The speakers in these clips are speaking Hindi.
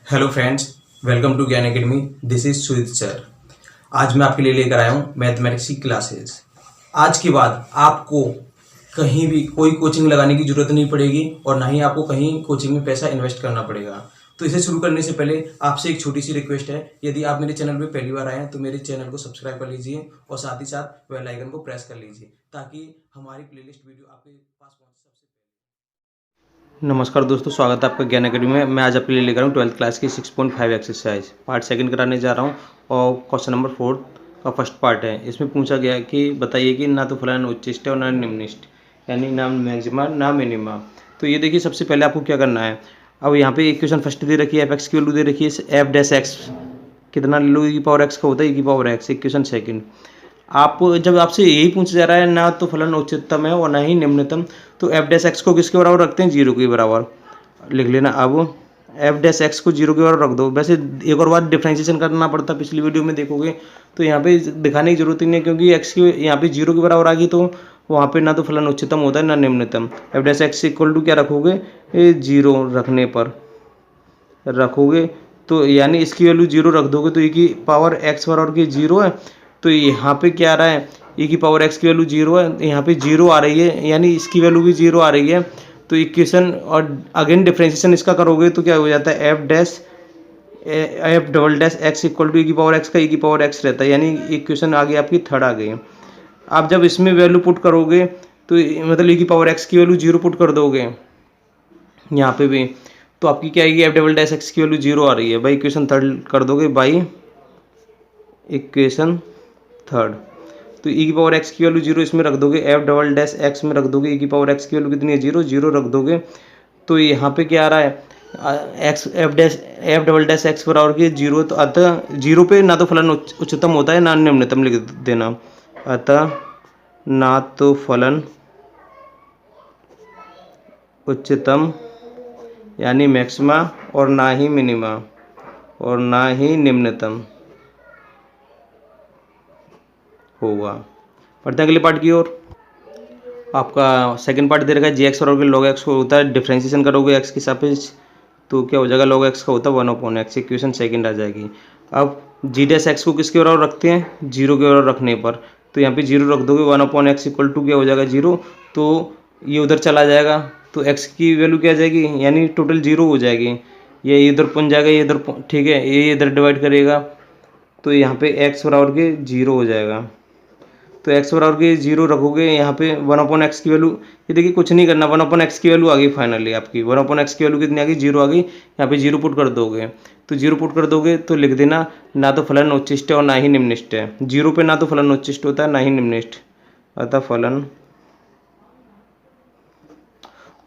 हेलो फ्रेंड्स, वेलकम टू ज्ञान academy. This is Sujit sir. आज मैं आपके लिए लेकर आया हूँ मैथमेटिक्स की क्लासेस। आज के बाद आपको कहीं भी कोई कोचिंग लगाने की जरूरत नहीं पड़ेगी और ना ही आपको कहीं कोचिंग में पैसा इन्वेस्ट करना पड़ेगा। तो इसे शुरू करने से पहले आपसे एक छोटी सी रिक्वेस्ट है, यदि आप मेरे चैनल पर पहली बार आए हैं तो मेरे चैनल को सब्सक्राइब कर लीजिए और साथ ही साथ बेल आइकन को प्रेस कर लीजिए ताकि हमारी प्लेलिस्ट वीडियो आपके पास पहुंचे सबसे पहले। नमस्कार दोस्तों, स्वागत है आपका ज्ञान अकेडमी में। मैं आज आपके लिए लेकर हूँ 12th क्लास की 6.5 एक्सरसाइज पार्ट सेकंड कराने जा रहा हूँ और क्वेश्चन नंबर 4 का फर्स्ट पार्ट है। इसमें पूछा गया है कि बताइए कि ना तो फलाना उच्चिष्ट है और ना निम्निष्ट, यानी ना मैक्सिमा ना मिनिमा। तो ये देखिए, सबसे पहले आपको क्या करना है। अब यहाँ पे इक्वेशन फर्स्ट दे रखी है, एफ एक्स की वैल्यू दे रखी है, एफ डैश एक्स कितना ले लो, ई पावर एक्स का होता है, ई की पावर एक्स। इक्वेशन सेकंड, आप जब आपसे यही पूछा जा रहा है ना तो फलन उच्चतम है और ना ही निम्नतम, तो एफ डैश एक्स को किसके बराबर रखते हैं, जीरो के बराबर लिख लेना। अब एफ डैश एक्स को जीरो के बराबर रख दो। वैसे एक और बात डिफ्रेंशिएशन करना पड़ता, पिछली वीडियो में देखोगे तो यहाँ पे दिखाने की जरूरत ही नहीं है, क्योंकि एक्स की यहाँ पे जीरो के बराबर आ गई तो वहाँ पे ना तो फलन उच्चतम होता है ना निम्नतम। F dash X equal to क्या रखोगे, जीरो रखने पर रखोगे तो यानी इसकी वैल्यू जीरो रख दोगे तो ई की पावर एक्स बराबर की जीरो है। तो यहाँ पे क्या आ रहा है, ई की पावर एक्स की वैल्यू जीरो है, यहाँ पे जीरो आ रही है यानी इसकी वैल्यू भी जीरो आ रही है। तो इक्वेशन और अगेन डिफ्रेंशिएशन इसका करोगे तो क्या हो जाता है, F double dash X equal to E की पावर एक्स का ई की पावर एक्स रहता है, यानी इक्वेशन आगे आपकी थर्ड आ गई। आप जब इसमें वैल्यू पुट करोगे तो मतलब ई की पावर एक्स की वैल्यू जीरो पुट कर दोगे यहाँ पे भी, तो आपकी क्या आएगी, एफ डबल डैश एक्स की वैल्यू जीरो आ रही है भाई। इक्वेशन थर्ड कर दोगे बाई इक्वेशन थर्ड, तो ई की पावर एक्स की वैल्यू जीरो इसमें रख दोगे, एफ डबल डैश एक्स में रख दोगे, ई की पावर एक्स की वैल्यू कितनी है, जीरो, जीरो रख दोगे। तो यहाँ पे क्या आ रहा है, x F double dash x बराबर की जीरो, तो अतः जीरो पे ना तो फलन उच्चतम होता है ना निम्नतम लिख देना। अतः ना तो फलन उच्चतम यानी मैक्सिमा और ना ही मिनिमा और ना ही निम्नतम होगा। बढ़ते हैं अगले पार्ट की ओर। आपका सेकंड पार्ट दे रखा है, जी एक्स बराबर लॉग एक्स को होता है, डिफ्रेंशिएशन करोगे एक्स के सापेक्ष तो क्या हो जाएगा, लॉग एक्स का होता है 1/x। इक्वेशन सेकंड आ जाएगी। अब जी डैश एक्स को किसके बराबर रखते हैं, जीरो के बराबर रखने पर, तो यहाँ पे जीरो रख दोगे, 1/x इक्वल टू क्या हो जाएगा, जीरो। तो ये उधर चला जाएगा तो एक्स की वैल्यू क्या आ जाएगी, यानी टोटल जीरो हो जाएगी। ये इधर पहुँच जाएगा, ये इधर ठीक है, ये इधर डिवाइड करेगा तो यहाँ पे एक्स बराबर के जीरो हो जाएगा। तो एक्स बराबर के जीरो रखोगे, यहाँ पे 1/x की वैल्यू, ये देखिए कुछ नहीं करना, 1/x की वैल्यू आ गई फाइनली आपकी, 1/x की वैल्यू कितनी आ गई, जीरो आ गई। यहाँ पे जीरो पुट कर दोगे, तो जीरो पुट कर दोगे तो लिख देना ना तो फलन उच्चिष्ट है और ना ही निम्निष्ट है। जीरो पे ना तो फलन उच्चिष्ट होता है ना ही निम्निष्ट, अतः फलन।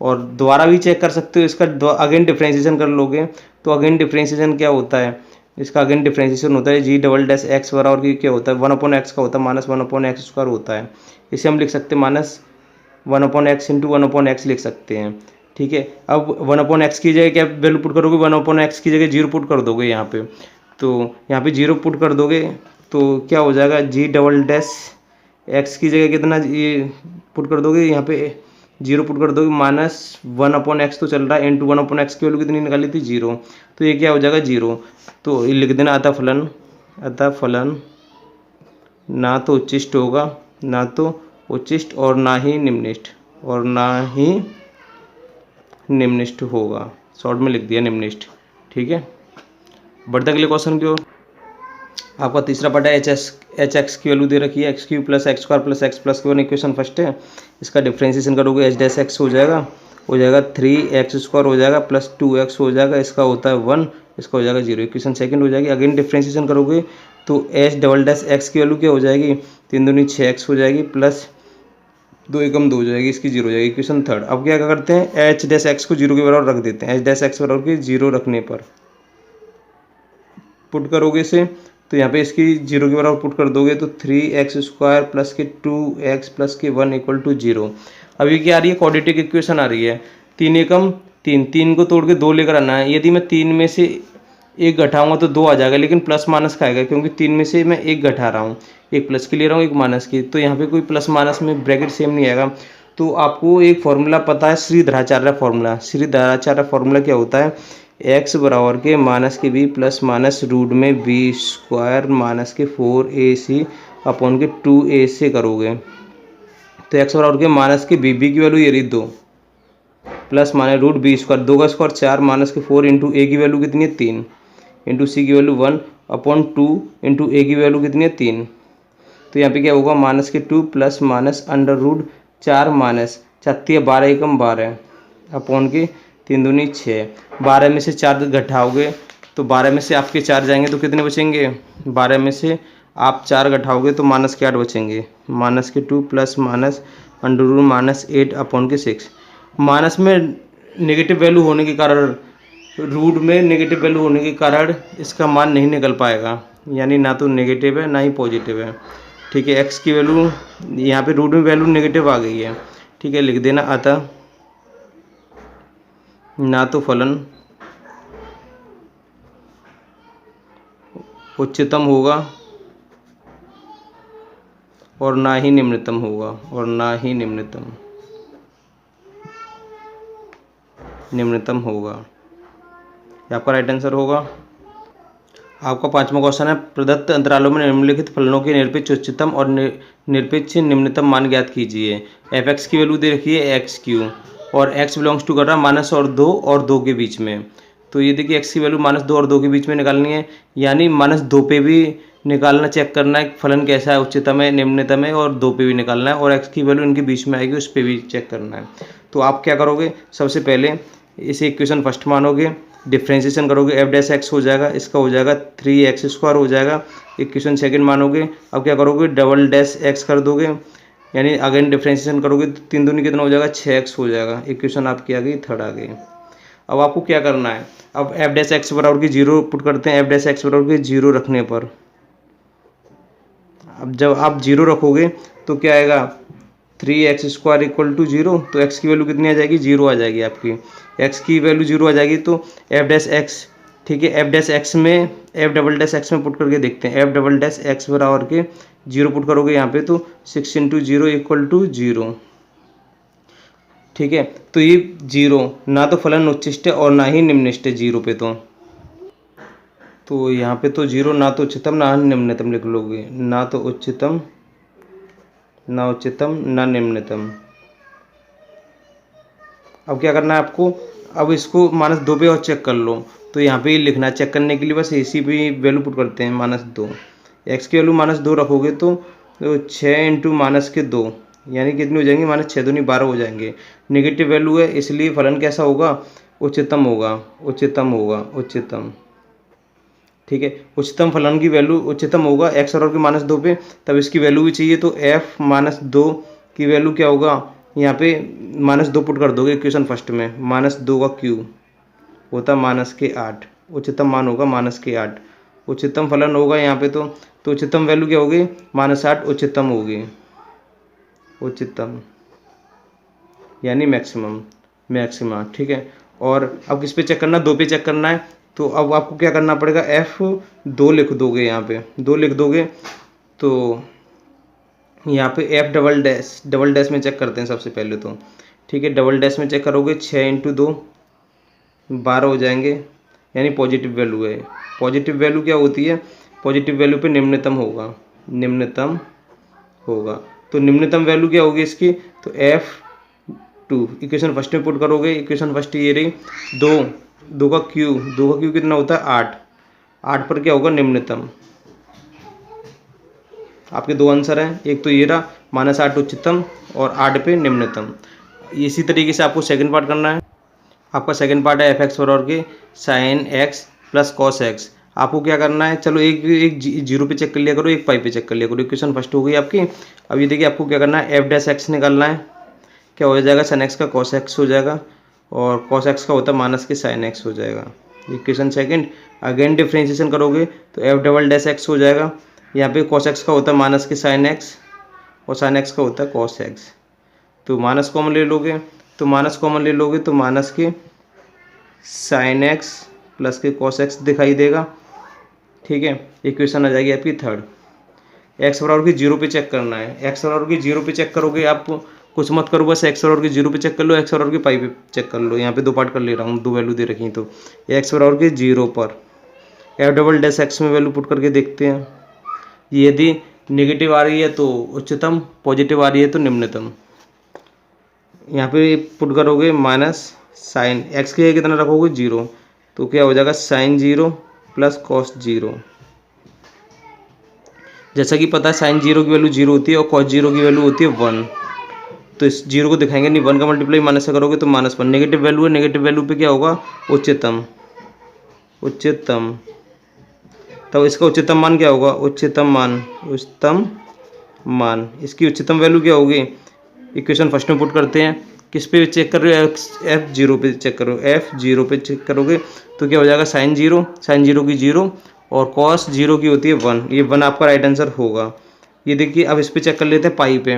और दोबारा भी चेक कर सकते हो इसका, अगेन डिफ्रेंशिएशन कर लोगे तो अगेन डिफ्रेंशिएशन क्या होता है, इसका अगेन डिफ्रेंशिएशन होता है, जी डबल डैश एक्स बराबर की क्या होता है, 1/x का होता है, माइनस 1/x स्क्वायर होता है। इसे हम लिख सकते हैं माइनस 1/x इंटू 1/x लिख सकते हैं, ठीक है। अब 1/x की जगह क्या वैल्यू पुट करोगे, 1/x की जगह जीरो पुट कर दोगे यहाँ पे, तो यहाँ पे जीरो पुट कर दोगे तो क्या हो जाएगा, जी डबल डैश एक्स की जगह कितना ये पुट कर दोगे, यहाँ पे जीरो पुट कर दोगे, माइनस 1/x तो चल रहा है, इंटू 1/x की वैल्यू कितनी निकाली थी, जीरो। तो ये क्या हो जाएगा, जीरो। तो ये लिख देना अतः फलन ना तो उच्चिष्ट होगा, ना तो उच्चिष्ट और ना ही निम्निष्ट, और ना ही निम्निष्ट होगा। शॉर्ट में लिख दिया निम्निष्ट, ठीक है। बढ़ते अगले क्वेश्चन की ओर। आपका तीसरा पार्ट है, एच एक्स की वैल्यू दे रखी है, x Q plus x square plus x plus के वन। इक्वेशन फर्स्ट है, इसका डिफ्रेंशिएशन करोगे, एच डैश एक्स हो जाएगा 3x स्क्वायर हो जाएगा प्लस 2x हो जाएगा, इसका होता है 1, इसका हो जाएगा 0। इक्वेशन सेकंड हो जाएगी, अगेन डिफ्रेंशिएशन करोगे तो एच डबल डैश एक्स की वैल्यू क्या हो जाएगी, 3 दूनी 6x हो जाएगी प्लस 2 एकम 2 हो जाएगी, इसकी 0 हो जाएगी। इक्वेशन थर्ड, अब क्या करते हैं, एच डैश एक्स को 0 के बराबर रख देते हैं, एच डैश एक्स बराबर के 0 रखने पर पुट करोगे इसे, तो यहाँ पे इसकी 0 के बराबर पुट कर दोगे तो 3x स्क्वायर प्लस के 2x प्लस के 1 इक्वल टू 0। अब ये क्या आ रही है, क्वाड्रेटिक इक्वेशन आ रही है, 3 एकम 3, 3 को तोड़ के 2 लेकर आना है। यदि मैं 3 में से एक घटाऊंगा तो 2 आ जाएगा, लेकिन प्लस माइनस का आएगा, क्योंकि 3 में से मैं एक घटा रहा हूँ, एक प्लस की ले रहा हूँ, एक माइनस की, तो यहाँ पे कोई प्लस माइनस में ब्रैकेट सेम नहीं आएगा। तो आपको एक फॉर्मूला पता है, श्रीधराचार्य फॉर्मूला। श्रीधराचार्य फॉर्मूला क्या होता है, एक्स बराबर के माइनस के बी प्लस माइनस रूट में बी स्क्वायर माइनस के 4ac अपॉन के 2a से करोगे तो एक्स बराबर के माइनस के बी की वैल्यू ये रही 2 plus minus root B square 2 का स्क्वायर 4 माइनस के 4 इंटू ए की वैल्यू कितनी है 3 इंटू सी की वैल्यू 1 अपॉन 2 इंटू ए की वैल्यू कितनी है 3। तो यहाँ पे क्या होगा माइनस के 2 plus minus under root 4 minus 36 12 एकम 12 अपॉन के 3 दूनी 6 12 में से 4 घटाओगे तो 12 में से आपके 4 जाएंगे तो कितने बचेंगे 12 में से आप 4 घटाओगे तो माइनस के 8 बचेंगे माइनस के 2 plus minus under root minus 8 upon के 6। माइनस में नेगेटिव वैल्यू होने के कारण रूट में नेगेटिव वैल्यू होने के कारण इसका मान नहीं निकल पाएगा यानी ना तो नेगेटिव है ना ही पॉजिटिव है। ठीक है एक्स की वैल्यू यहाँ पे रूट में वैल्यू नेगेटिव आ गई है। ठीक है लिख देना अतः ना तो फलन उच्चतम होगा और ना ही निम्नतम होगा और ना ही निम्नतम होगा। ये आपका राइट आंसर होगा। आपका 5वां क्वेश्चन है प्रदत्त अंतरालों में निम्नलिखित फलनों के निरपेक्ष उच्चतम और निरपेक्ष निम्नतम मान ज्ञात कीजिए। एफ एक्स की वैल्यू दे रखी है एक्स क्यू और एक्स बिलोंग्स टू कर रहा है माइनस और 2 के बीच में। तो ये देखिए एक्स की वैल्यू -2 और 2 के बीच में निकालनी है यानी -2 पे भी निकालना चेक करना है फलन कैसा है उच्चतम है निम्नतम है और 2 पे भी निकालना है और एक्स की वैल्यू इनके बीच में आएगी उस पर भी चेक करना है। तो आप क्या करोगे सबसे पहले इसे इक्वेशन फर्स्ट मानोगे डिफ्रेंशिएशन करोगे एफ डैश एक्स हो जाएगा इसका हो जाएगा 3x² हो जाएगा। इक्वेशन सेकंड मानोगे अब क्या करोगे डबल डैश एक्स कर दोगे यानी अगेन डिफ्रेंशिएशन करोगे तो 3 दूनी कितना हो जाएगा 6x हो जाएगा। इक्वेशन आपकी आ गई थर्ड आ गई। अब आपको क्या करना है अब एफ डैश एक्स बराबर की 0 पुट करते हैं एफ डैश एक्स बराबर की 0 रखने पर अब जब आप 0 रखोगे तो क्या आएगा 3x² = 0 तो x की वैल्यू कितनी आ जाएगी 0 आ जाएगी आपकी x की वैल्यू 0 आ जाएगी तो एफ डैश एक्स ठीक है एफ डैश एक्स में एफ डबल डैश एक्स में पुट करके देखते हैं एफ डबल डैश एक्स बराबर के 0 पुट करोगे यहाँ पे तो 6 × 0 = 0। ठीक है तो ये 0 ना तो फलन उच्चिष्ट है और ना ही निम्निष्ट है 0 पे तो यहाँ पे तो 0 ना तो उच्चतम ना निम्नतम लिख लोगे ना तो उच्चतम ना निम्नतम। अब क्या करना है आपको अब इसको -2 पे और चेक कर लो तो यहाँ पे लिखना चेक करने के लिए बस इसी भी वैल्यू पुट करते हैं -2 एक्स की वैल्यू -2 रखोगे तो 6 × -2 यानी कितनी हो जाएंगी -6 दूनी 12 हो जाएंगे। नेगेटिव वैल्यू है इसलिए फलन कैसा होगा उच्चतम उच्चतम। ठीक है उच्चतम फलन की वैल्यू उच्चतम होगा एक्स बराबर के -2 पे तब इसकी वैल्यू भी चाहिए तो f -2 की वैल्यू क्या होगा यहाँ पे -2 पुट कर दोगे इक्वेशन फर्स्ट में -2 का क्यूब होता -8 उच्चतम मान होगा -8 उच्चतम फलन होगा यहाँ पे तो उच्चतम वैल्यू क्या होगी -8 उच्चतम होगी उच्चतम यानी मैक्सिमा। ठीक है और अब किस पे चेक करना 2 पे चेक करना है तो अब आपको क्या करना पड़ेगा f2 लिख दोगे यहाँ पे 2 लिख दोगे तो यहाँ पे f डबल डैश में चेक करते हैं सबसे पहले तो। ठीक है डबल डैश में चेक करोगे 6 × 2 12 हो जाएंगे यानी पॉजिटिव वैल्यू है। पॉजिटिव वैल्यू क्या होती है पॉजिटिव वैल्यू पे निम्नतम होगा तो निम्नतम वैल्यू क्या होगी इसकी तो f2 इक्वेशन फर्स्ट में पुट करोगे इक्वेशन फर्स्ट ये रही 2 का क्यूब कितना होता है 8 पर क्या होगा निम्नतम। आपके 2 आंसर हैं एक तो ये रहा -8 उच्चतम और 8 पे निम्नतम। इसी तरीके से आपको सेकंड पार्ट करना है। आपका सेकंड पार्ट है f(x) बराबर के sin x + cos x। आपको क्या करना है चलो एक 0 पे चेक कर लिया करो एक पाई पे चेक कर लिया करो इक्वेशन फर्स्ट हो गई आपकी। अब ये देखिए आपको क्या करना है f डैश x निकालना है क्या हो जाएगा sin x का cos x हो जाएगा और cos x का होता है माइनस के sin x हो जाएगा। इक्वेशन सेकंड अगेन डिफ्रेंशिएशन करोगे तो f डबल डैश x हो जाएगा यहाँ पे cos x का होता है माइनस के sin x और sin x का होता है cos x। तो माइनस कॉमन ले लोगे तो माइनस के sin x प्लस के cos x दिखाई देगा। ठीक है इक्वेशन आ जाएगी आपकी थर्ड। x बराबर की 0 पे चेक करना है x बराबर की 0 पे चेक करोगे आप कुछ मत करो, बस एक्स बराबर के 0 पे चेक कर लो, एक्स बराबर के पाई पे चेक कर लो। यहाँ पे 2 पार्ट कर ले रहा हूँ, 2 वैल्यू दे रखी तो एक्स बराबर के 0 पर एफ डबल डैश एक्स में वैल्यू पुट करके देखते हैं। यदि नेगेटिव आ रही है तो उच्चतम, पॉजिटिव आ रही है तो निम्नतम। यहाँ पे पुट करोगे माइनस साइन एक्स के कितना रखोगे 0, तो क्या हो जाएगा साइन 0 प्लस कॉस 0। जैसा कि पता है साइन 0 की वैल्यू 0 होती है और कॉस 0 की वैल्यू होती है 1। तो इस 0 को दिखाएंगे नहीं, 1 का मल्टीप्लाई माइनस से करोगे तो -1। नेगेटिव वैल्यू है, नेगेटिव वैल्यू पे क्या होगा उच्चतम, उच्चतम। तब इसका उच्चतम मान क्या होगा, उच्चतम मान, उच्चतम मान। इसकी उच्चतम वैल्यू क्या होगी, इक्वेशन फर्स्ट में पुट करते हैं। किस पे चेक कर रहे हो, F0 पे चेक करो, F0 पे चेक करोगे तो क्या हो जाएगा साइन 0 की 0 और कॉस 0 की होती है 1। ये 1 आपका राइट आंसर होगा। ये देखिए अब इस पे चेक कर लेते हैं पाई पे।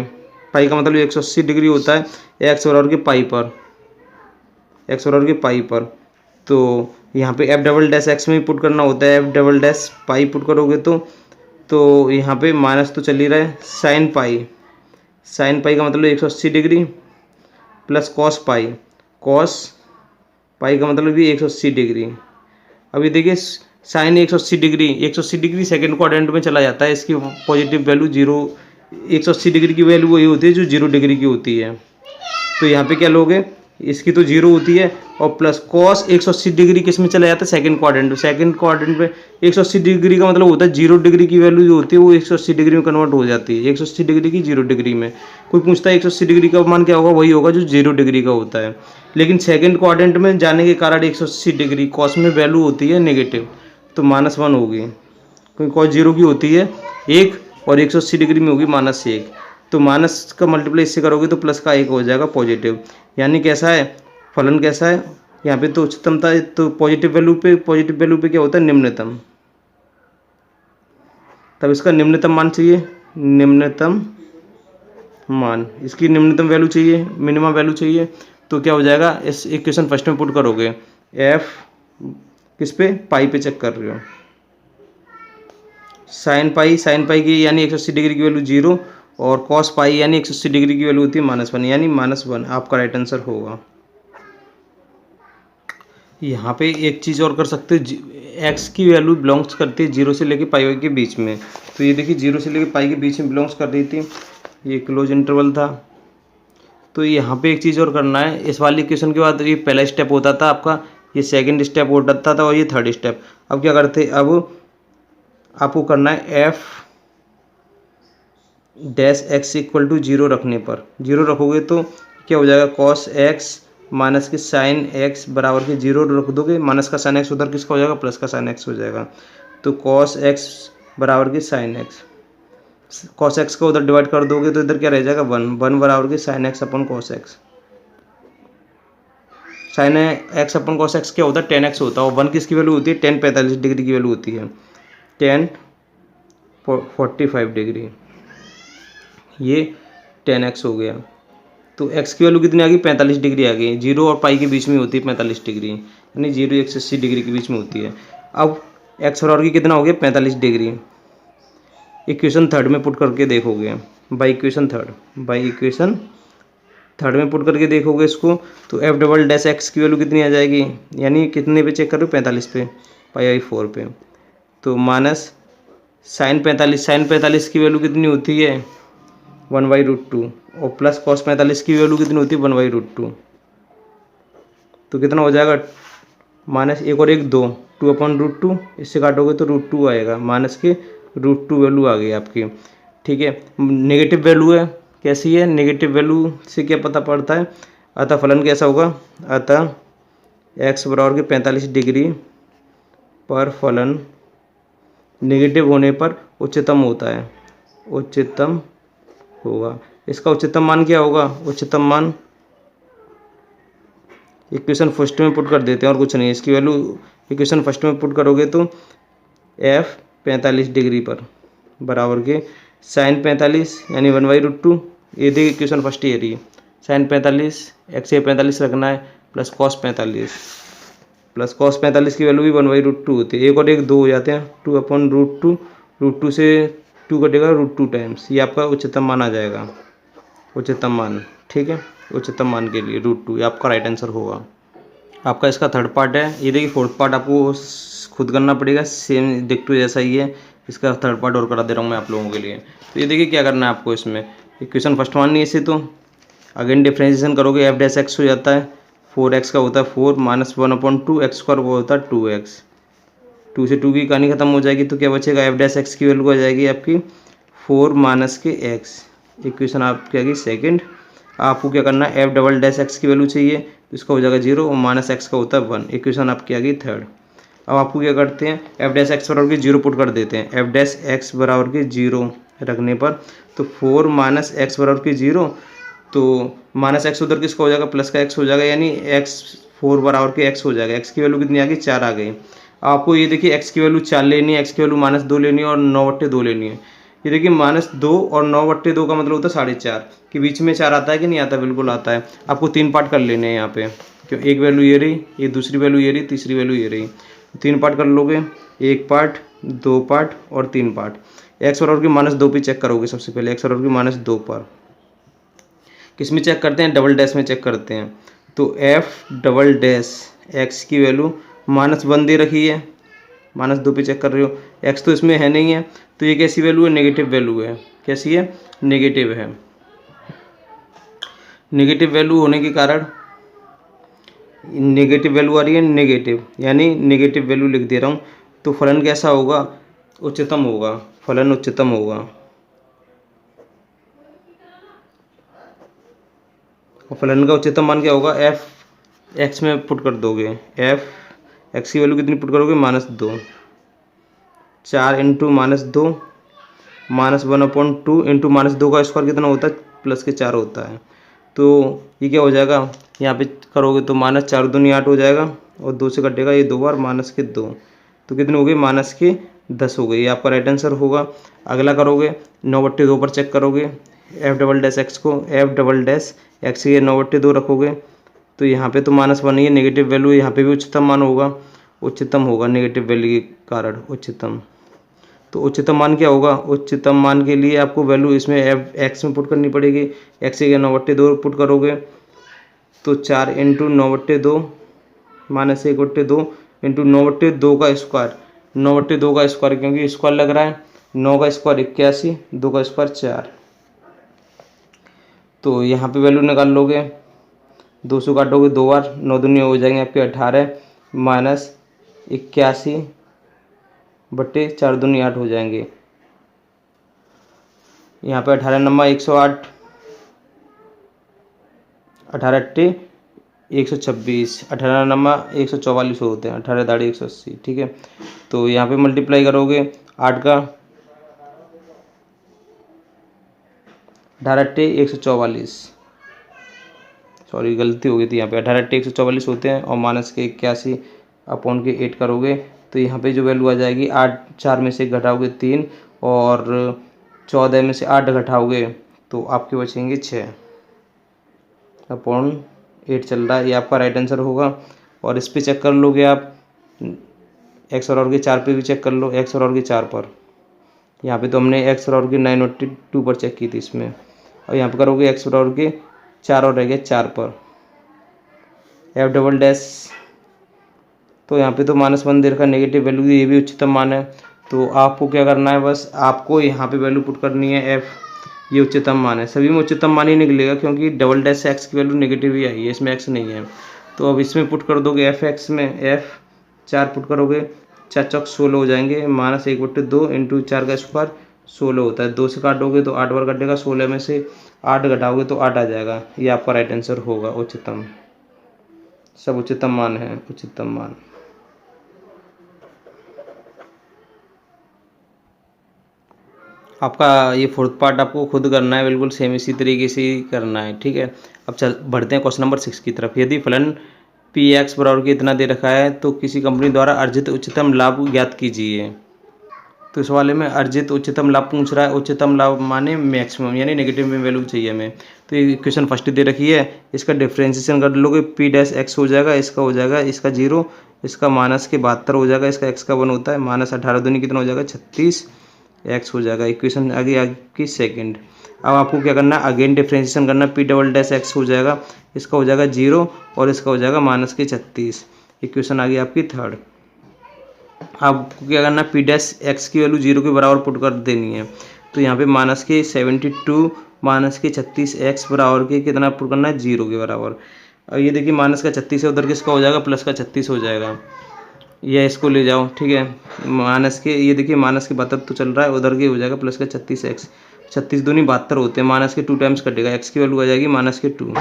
पाई का मतलब 180 डिग्री होता है एक्स बराबर के पाई पर, एक्स बराबर के पाई पर। तो यहाँ पे एफ डबल डैश एक्स में पुट करना होता है, एफ डबल डैश पाई पुट करोगे तो यहाँ पे माइनस तो चल ही रहा है, साइन पाई, साइन पाई का मतलब 180 degree plus cos pi, cos pi का मतलब भी 180 डिग्री। अभी देखिए sine 180 degree, 180 degree second quadrant में चला जाता है। इसकी पॉजिटिव वैल्यू 0, 180 डिग्री की वैल्यू वही होती है जो 0 डिग्री की होती है। तो यहाँ पे क्या लोगे, इसकी तो 0 होती है और प्लस कॉस 180 डिग्री किस में चला जाता है सेकंड क्वाड्रेंट में। सेकंड क्वाड्रेंट पे 180 डिग्री का मतलब होता है 0 डिग्री की वैल्यू जो होती है वो 180 डिग्री में कन्वर्ट हो जाती है, 180 डिग्री की 0 डिग्री में। कोई पूछता है 180 डिग्री का मान क्या होगा, वही होगा जो 0 डिग्री का होता है। लेकिन सेकेंड क्वाड्रेंट में जाने के कारण 180 डिग्री कॉस में वैल्यू होती है नेगेटिव, तो -1 होगी, क्योंकि कॉस 0 की होती है 1 और 180 डिग्री में होगी -1। तो माइनस का मल्टीप्लाई इससे करोगे तो प्लस का 1 हो जाएगा पॉजिटिव। यानी कैसा है फलन, कैसा है यहाँ पे तो उच्चतम था, तो पॉजिटिव वैल्यू पे क्या होता है निम्नतम। तब इसका निम्नतम मान चाहिए, निम्नतम मान, इसकी निम्नतम वैल्यू चाहिए, मिनिमम वैल्यू चाहिए। तो क्या हो जाएगा, इस इक्वेशन फर्स्ट में पुट करोगे, एफ किस पे पाई पे चेक कर रहे हो, साइन पाई की यानी 180 डिग्री की वैल्यू 0 और कॉस पाई यानी 180 डिग्री की वैल्यू होती है -1, यानी -1 आपका राइट आंसर होगा। यहाँ पे एक चीज़ और कर सकते हो, एक्स की वैल्यू बिलोंग्स करती है 0 से लेके पाई के बीच में। तो ये देखिए 0 से लेके पाई के बीच में बिलोंग्स कर रही थी, ये क्लोज इंटरवल था। तो यहाँ पे एक चीज़ और करना है, इस वाली इक्वेशन के बाद ये पहला स्टेप होता था आपका, ये सेकंड स्टेप होता था और ये थर्ड स्टेप। अब क्या करते, अब आपको करना है F dash X equal to 0 रखने पर, 0 रखोगे तो क्या हो जाएगा, कॉस एक्स माइनस के साइन एक्स बराबर के 0 रख दोगे, माइनस का साइन एक्स उधर किसका हो जाएगा, प्लस का साइन एक्स हो जाएगा। तो कॉस एक्स बराबर के साइन एक्स, कॉस एक्स को उधर डिवाइड कर दोगे तो इधर क्या रह जाएगा 1 बराबर के sine x upon cos x. Sine x upon cos x क्या होता है 10x होता है, और 1 किसकी वैल्यू होती है 10 45 डिग्री की वैल्यू होती है, 10 45 डिग्री, ये 10x हो गया। तो x की वैल्यू कितनी आ गई 45 डिग्री आ गई, 0 और पाई के बीच में होती है 45 डिग्री, यानी 0 180 डिग्री के बीच में होती है। अब x बराबर की कितना हो गया 45 डिग्री। इक्वेशन थर्ड में पुट करके देखोगे, बाई इक्वेशन थर्ड में पुट करके देखोगे इसको, तो एफ डबल डैश एक्स की वैल्यू कितनी आ जाएगी, यानी कितने पे चेक करो 45 पे, पाई/4 पे। तो माइनस साइन 45 की वैल्यू कितनी होती है 1/√2 और प्लस कॉस 45 की वैल्यू कितनी होती है 1/√2। तो कितना हो जाएगा, माइनस 1 और 1 2, 2/√2, इससे काटोगे तो √2 आएगा, माइनस के √2 वैल्यू आ गई आपकी। ठीक है, नेगेटिव वैल्यू है, कैसी है, नेगेटिव वैल्यू से क्या पता पड़ता है, अतः फलन कैसा होगा, अतः x बराबर के 45 डिग्री पर फलन नेगेटिव होने पर उच्चतम होता है, उच्चतम होगा। इसका उच्चतम मान क्या होगा, उच्चतम मान इक्वेशन फर्स्ट में पुट कर देते हैं और कुछ नहीं, इसकी वैल्यू इक्वेशन फर्स्ट में पुट करोगे तो f 45 डिग्री पर बराबर के साइन 45 यानी 1/√2, ये देखिए इक्वेशन फर्स्ट ही रही, साइन 45 x से 45 रखना है प्लस कॉस 45 की वैल्यू भी 1/√2 होती है, 1 और 1 2 हो जाते हैं, 2/√2, √2 से 2 कटेगा √2 टाइम्स, ये आपका उच्चतम मान आ जाएगा, उच्चतम मान, ठीक है। उच्चतम मान के लिए √2 ये आपका राइट आंसर होगा। आपका इसका थर्ड पार्ट है, ये देखिए फोर्थ पार्ट आपको खुद करना पड़ेगा, सेम डिक्टो जैसा ही है। इसका थर्ड पार्ट और करा दे रहा हूँ मैं आप लोगों के लिए। तो ये देखिए क्या करना है आपको इसमें, इक्वेशन फर्स्ट माननी है इसे, तो अगेन डिफ्रेंशिएशन करोगे एफ डैश एक्स हो जाता है, 4x का होता है 4 माइनस 1/2 एक्स स्क्वायर वो होता है 2x। 2 से 2 की कहानी खत्म हो जाएगी, तो क्या बचेगा एफ डैश एक्स की वैल्यू आ जाएगी आपकी 4 माइनस के एक्स। इक्वेशन आपकी आ गई सेकेंड। आपको क्या करना है एफ डबल डैश एक्स की वैल्यू चाहिए, तो इसका हो जाएगा 0 और माइनस एक्स का होता है 1। इक्वेशन आपकी आ गई थर्ड। अब आपको क्या करते हैं एफ डैश एक्स बराबर के 0 पुट कर देते हैं, एफ डैश एक्स बराबर के 0 रखने पर तो 4 माइनस एक्स बराबर के 0, तो माइनस एक्स उधर किसका हो जाएगा प्लस का एक्स हो जाएगा, यानी एक्स 4 बराबर के एक्स हो जाएगा। एक्स की वैल्यू कितनी आ गई 4 आ गई। आपको ये देखिए एक्स की वैल्यू 4 लेनी है, एक्स की वैल्यू -2 लेनी है और 9/2 लेनी है। ये देखिए -2 और 9/2 का मतलब होता है 4.5 के बीच में 4 आता है कि नहीं आता, बिल्कुल आता है। आपको 3 पार्ट कर लेने हैं यहाँ पे, क्यों एक वैल्यू ये रही, ये दूसरी वैल्यू ये रही, तीसरी वैल्यू ये रही। 3 पार्ट कर लोगे, 1 पार्ट 2 पार्ट और 3 पार्ट। एक्स बराबर की -2 पे चेक करोगे सबसे पहले, एक्स बराबर की -2 पर किस में चेक करते हैं, डबल डैश में चेक करते हैं। तो एफ डबल डैश एक्स की वैल्यू -1 दे रखी है, -2 पे चेक कर रहे हो, एक्स तो इसमें है नहीं है, तो ये कैसी वैल्यू है, नेगेटिव वैल्यू है। कैसी है, नेगेटिव है। नेगेटिव वैल्यू होने के कारण नेगेटिव वैल्यू आ रही है नेगेटिव, यानी नेगेटिव वैल्यू लिख दे रहा हूँ। तो फलन कैसा होगा, उच्चतम होगा, फलन उच्चतम होगा। और फलन का उच्चतम मान क्या होगा, एफ एक्स में पुट कर दोगे, एफ एक्स की वैल्यू कितनी पुट करोगे, -2, 4 इंटू -2 -1/2 इंटू -2 का स्क्वायर कितना होता है, प्लस के 4 होता है। तो ये क्या हो जाएगा, यहाँ पे करोगे तो -4 दूनी 8 हो जाएगा और 2 से कटेगा ये 2 बार -2, तो कितने हो गए -10 हो गई। ये आपका राइट आंसर होगा। अगला करोगे 9/2 पर चेक करोगे, एफ डबल डैश एक्स को, एफ डबल डैश एक्स ये 9/2 रखोगे, तो यहाँ पे तो -1 ही है, नेगेटिव वैल्यू, यहाँ पे भी उच्चतम मान होगा, उच्चतम होगा नेगेटिव वैल्यू के कारण उच्चतम। तो उच्चतम मान क्या होगा, उच्चतम मान के लिए आपको वैल्यू इसमें एफ एक्स में पुट करनी पड़ेगी। एक्स के 9/2 पुट करोगे तो 4 इंटू 9/2 -1/2 इंटू 9/2 का स्क्वायर, 9/2 का स्क्वायर क्योंकि स्क्वायर लग रहा है, 9 का स्क्वायर 81, 2 का स्क्वायर 4। तो यहाँ पे वैल्यू निकाल लोगे, 200 काटोगे 2 बार, 9 दूनी हो जाएंगे आपके 18 -81/4 दूनी 8 हो जाएंगे। यहाँ पे 18 नंबर 108, 18 8 126, 18 नंबर 144 होते हैं, 18 दाढ़ी 180, ठीक है। तो यहाँ पे मल्टीप्लाई करोगे 8 का, 18 8 144, सॉरी गलती हो गई थी यहाँ पे, 18 8 144 होते हैं और माइनस के 81/8 करोगे तो यहाँ पे जो वैल्यू आ जाएगी 8, 4 में से घटाओगे 3 और 14 में से 8 घटाओगे तो आपके बचेंगे 6/8 चल रहा है। ये आपका राइट आंसर होगा। और इस पे चेक कर लोगे आप, एक्स और के 4 पे भी चेक कर लो, एक्स और के 4 पर। यहाँ पे तो हमने एक्स और के 9/2 पर चेक की थी इसमें, और यहाँ पे करोगे एक्स और के 4 और रह गए 4 पर, एफ डबल डैश, तो यहाँ पे तो -1 दे रखा, नेगेटिव वैल्यू, ये भी उच्चतम मान है। तो आपको क्या करना है, बस आपको यहाँ पे वैल्यू पुट करनी है एफ, ये उच्चतम मान है, सभी में उच्चतम मान ही निकलेगा क्योंकि डबल डैश से एक्स की वैल्यू नेगेटिव ही आई है, इसमें एक्स नहीं है। तो अब इसमें पुट कर दोगे एफ एक्स में, एफ 4 पुट करोगे, 4 चौक 16 हो जाएंगे, -1/2 इंटू 4 का स्क्वायर 16 होता है, 2 से काटोगे तो 8 बार कटेगा, 16 में से 8 घटाओगे तो 8 आ जाएगा। ये आपका राइट आंसर होगा उच्चतम। सब उच्चतम मान है, उच्चतम मान। आपका ये फोर्थ पार्ट आपको खुद करना है, बिल्कुल सेम इसी तरीके से ही करना है, ठीक है। अब चल बढ़ते हैं क्वेश्चन नंबर 6 की तरफ। यदि फलन पी एक्स बराबर के इतना दे रखा है तो किसी कंपनी द्वारा अर्जित उच्चतम लाभ ज्ञात कीजिए। तो इस वाले में अर्जित उच्चतम लाभ पूछ रहा है, उच्चतम लाभ माने मैक्सिमम, यानी नेगेटिव में वैल्यू चाहिए हमें। तो ये इक्वेशन फर्स्ट दे रखी है, इसका डिफ्रेंशिएशन कर लोगे, पी डैश एक्स हो जाएगा, इसका हो जाएगा इसका 0, इसका -72 हो जाएगा, इसका एक्स का 1 होता है, -18 दूनी कितना हो जाएगा 36 एक्स हो जाएगा। इक्वेशन आगे आपकी सेकंड। अब आपको क्या करना है, अगेन डिफ्रेंशिएशन करना, पी डबल डैश एक्स हो जाएगा, इसका हो जाएगा 0 और इसका हो जाएगा -36। इक्वेशन आ गई आपकी थर्ड। आपको क्या करना है, पी डैश एक्स की वैल्यू 0 के बराबर पुट कर देनी है। तो यहाँ पे -72 -36 एक्स बराबर के कितना पुट करना है, 0 के बराबर। अब ये देखिए -36 है, उधर किसका हो जाएगा, +36 हो जाएगा। या इसको ले जाओ, ठीक है, माइनस के, ये देखिए -72 तो चल रहा है, उधर के हो जाएगा +36 एक्स। 36 दूनी 72 होते हैं, माइनस के 2 टाइम्स कटेगा, एक्स की वैल्यू आ जाएगी -2,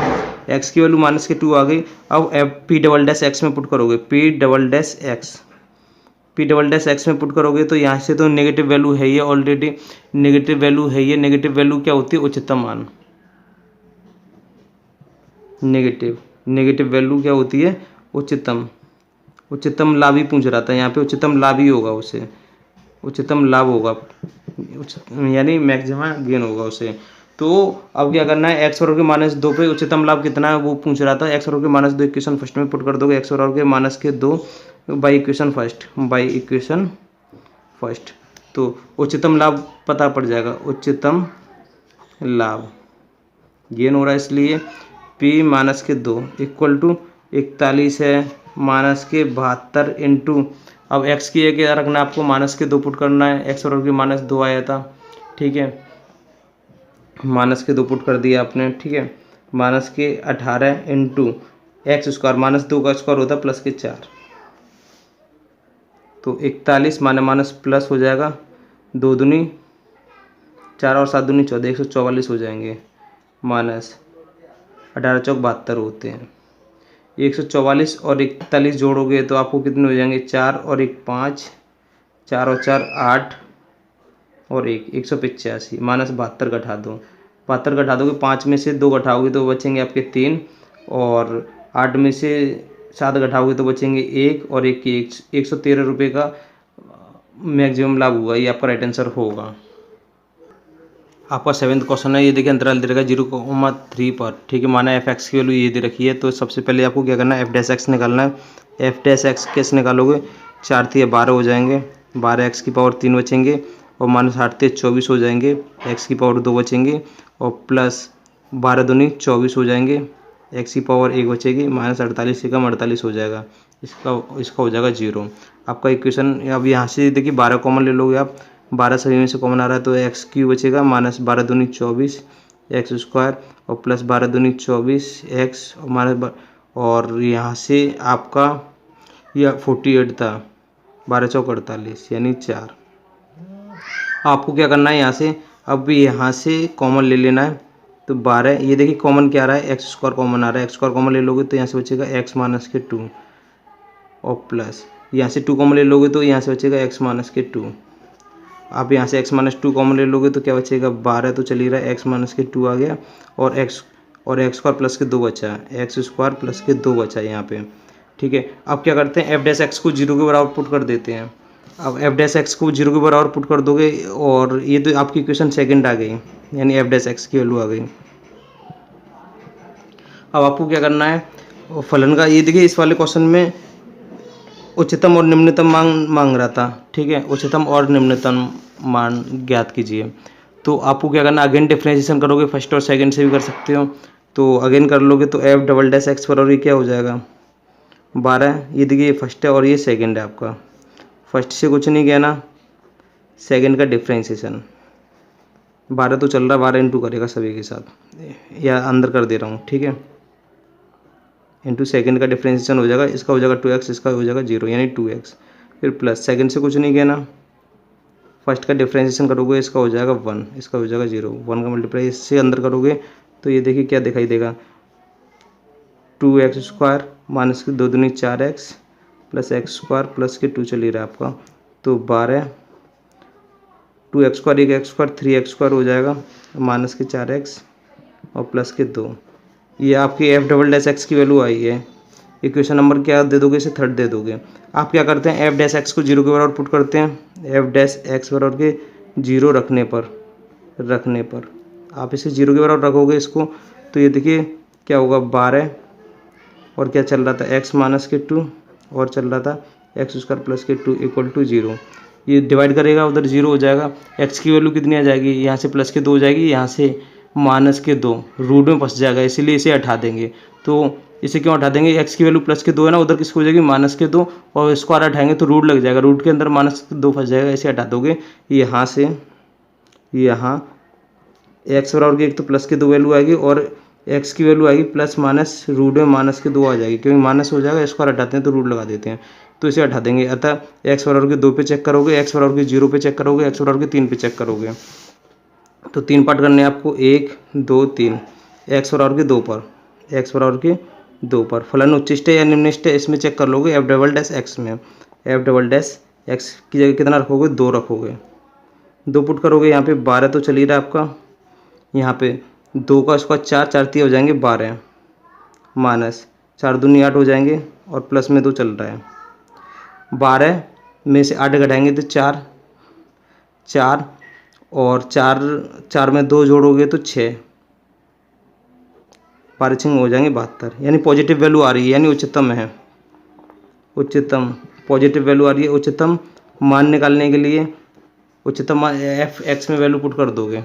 एक्स की वैल्यू -2 आ गई। अब पी डबल डैश एक्स में पुट करोगे, पी डबल डैश एक्स में पुट करोगे तो यहाँ से तो नेगेटिव वैल्यू है ही ऑलरेडी, नेगेटिव वैल्यू है ये। नेगेटिव वैल्यू क्या होती है, उच्चतम मान। नेगेटिव वैल्यू क्या होती है, उच्चतम लाभ ही पूछ रहा था, यहाँ पे उच्चतम लाभ ही होगा, उसे उच्चतम लाभ होगा, यानी मैक्सिमम गेन होगा उसे। तो अब क्या करना है, एक्स बराबर के -2 पे उच्चतम लाभ कितना है वो पूछ रहा था। एक्स बराबर के -2 इक्वेशन फर्स्ट में पुट कर दोगे, एक्स बराबर के -2 बाई इक्वेशन फर्स्ट, तो उच्चतम लाभ पता पड़ जाएगा। उच्चतम लाभ गेन हो रहा है, इसलिए P -2 इक्वल टू 41 है -72 इंटू, अब x की क्या रखना है आपको, -2 पुट करना है, x बराबर के -2 आया था, ठीक है, -2 पुट कर दिया आपने, ठीक है, -18 इंटू एक्स स्क्वायर, -2 का स्क्वायर होता है +4, तो 41 माइनस प्लस हो जाएगा, 2 दूनी 4 और 7 दूनी 14, 144 हो जाएंगे, -18 चौक 72 होते हैं। 144 और 41 जोड़ोगे तो आपको कितने हो जाएंगे, 4 और 1 5, 4 और 4 8 और 1 185, -72 घटा दो, 72 घटा दोगे, 5 में से 2 घटाओगे तो बचेंगे आपके 3, और 8 में से 7 घटाओगे तो बचेंगे 1, और 1 की 113 रुपये का मैक्सिमम लाभ हुआ। ये आपका राइट आंसर होगा। आपका 7th क्वेश्चन है, ये देखिए अंतराल दे रखा है 0,3 पर, ठीक है, माना एफ एक्स की वैल्यू ये दे रखी है। तो सबसे पहले आपको क्या करना है, एफ डैश एक्स निकालना है। एफ डैश एक्स कैसे निकालोगे, 4 3 12 हो जाएंगे, 12 एक्स की पावर 3 बचेंगे, और -8 3 24 हो जाएंगे, एक्स की पावर 2 बचेंगे, और प्लस 12 दूनी 24 हो जाएंगे, एक्स की पावर 1 बचेगी, -48 से कम 48 हो जाएगा, इसका हो जाएगा 0। आपका इक्वेशन, अब यहाँ से देखिए 12 कॉमन ले लोगे आप, 12 सभी में से कॉमन आ रहा है तो एक्स क्यू बचेगा, -12 दूनी 24 एक्स स्क्वायर, और प्लस 12 दूनी 24 एक्स, और यहाँ से आपका यह 48 था, 12 चौक 48 यानी 4। आपको क्या करना है, यहाँ से अब यहाँ से कॉमन ले लेना है, तो 12, ये देखिए कॉमन क्या आ रहा है, एक्स स्क्वायर कॉमन आ रहा है, एक्स स्क्वायर कॉमन ले लोगे तो यहाँ से बचेगा x-2, और प्लस यहाँ से 2 कॉमन ले लोगे तो यहाँ से बचेगा x-2। आप यहाँ से x-2 कॉमन ले लोगे तो क्या बचेगा, 12 तो चल ही रहा है, x-2 आ गया, और x स्क्वायर प्लस के 2 बचा, एक्स स्क्वायर प्लस के 2 बचा यहाँ पे, ठीक है। अब क्या करते हैं, एफ डैश एक्स को 0 के बराबर पुट कर देते हैं। अब एफ डैश एक्स को 0 के बराबर पुट कर दोगे, और ये तो आपकी इक्वेशन सेकंड आ गई, यानी एफ डैश एक्स की वैल्यू आ गई। अब आपको क्या करना है, फलन का, ये देखिए इस वाले क्वेश्चन में उच्चतम और निम्नतम मांग रहा था, ठीक है, उच्चतम और निम्नतम मान ज्ञात कीजिए। तो आपको क्या करना, अगेन डिफ्रेंशिएशन करोगे, फर्स्ट और सेकंड से भी कर सकते हो, तो अगेन कर लोगे तो एफ डबल डैश एक्स बराबर ये क्या हो जाएगा, 12। ये देखिए ये फर्स्ट है और ये सेकंड है आपका, फर्स्ट से कुछ नहीं कहना, सेकंड का डिफ्रेंशिएशन, 12 तो चल रहा है, 12 इंटू करेगा सभी के साथ, या अंदर कर दे रहा हूँ, ठीक है, इंटू सेकंड का डिफ्रेंशिएशन हो जाएगा, इसका हो जाएगा 2x, इसका हो जाएगा 0 यानी 2x, फिर प्लस सेकंड से कुछ नहीं कहना, फर्स्ट का डिफ्रेंशिएशन करोगे, इसका हो जाएगा 1, इसका हो जाएगा 0, 1 का मल्टीप्लाई इससे अंदर करोगे तो ये देखिए क्या दिखाई देगा, 2x स्क्वायर माइनस के 2 दूनी 4x plus x square plus के 2 चल ही रहा है आपका, तो 12, 2x square 1x square 3x square हो जाएगा, माइनस के 4x और प्लस के 2। ये आपकी एफ डबल डैश एक्स की वैल्यू आई है। इक्वेशन नंबर क्या दे दोगे, इसे थर्ड दे दोगे। आप क्या करते हैं, एफ डैश एक्स को 0 के बराबर पुट करते हैं, एफ डैश एक्स बराबर के 0 रखने पर आप इसे 0 के बराबर रखोगे इसको, तो ये देखिए क्या होगा, 12 और क्या चल रहा था, x-2 और चल रहा था एक्स स्क्वायर प्लस के 2 इक्वल टू 0। ये डिवाइड करेगा उधर 0 हो जाएगा। एक्स की वैल्यू कितनी आ जाएगी, यहाँ से प्लस के 2 हो जाएगी, यहाँ से माइनस के 2, रूट में फंस जाएगा, इसीलिए इसे हटा देंगे। तो इसे क्यों हटा देंगे, एक्स की वैल्यू प्लस के 2 है ना, उधर किसको हो जाएगी माइनस के 2, और स्क्वायर हटाएंगे तो रूट लग जाएगा, रूट के अंदर माइनस के 2 फंस जाएगा, इसे हटा दोगे। यहाँ से यहाँ एक्स बराबर की एक तो प्लस के 2 वैल्यू आएगी और एक्स की वैल्यू आएगी प्लस माइनस रूट में माइनस के 2 आ जाएगी, क्योंकि माइनस हो जाएगा, स्क्वायर हटाते हैं तो रूट लगा देते हैं, तो इसे हटा देंगे। अतः एक्स बराबर के 2 पे चेक करोगे, एक्स बराबर के 0 पे चेक करोगे, एक्स बराबर के 3 पे चेक करोगे। तो 3 पार्ट करने हैं आपको, 1 2 3। एक्स बराबर के 2 पर, एक्स बराबर के 2 पर फलन उच्चिष्ट है या निम्निष्ट है, इसमें चेक कर लोगे। एफ डबल डैश एक्स में, एफ डबल डैश एक्स की जगह कितना रखोगे, 2 रखोगे, 2 पुट करोगे। यहाँ पे 12 तो चल ही रहा है आपका, यहाँ पे 2 का स्क्वायर 4, 4 3 हो जाएंगे 12, माइनस 4 दूनी 8 हो जाएंगे, और प्लस में 2 चल रहा है। 12 में से 8 घटाएंगे तो 4, 4 और 4 में 2 जोड़ोगे तो 6, 12 6 हो जाएंगे 72, यानी पॉजिटिव वैल्यू आ रही है, यानी उच्चतम है, उच्चतम पॉजिटिव वैल्यू आ रही है। उच्चतम मान निकालने के लिए उच्चतम मान एफ एक्स में वैल्यू पुट कर दोगे,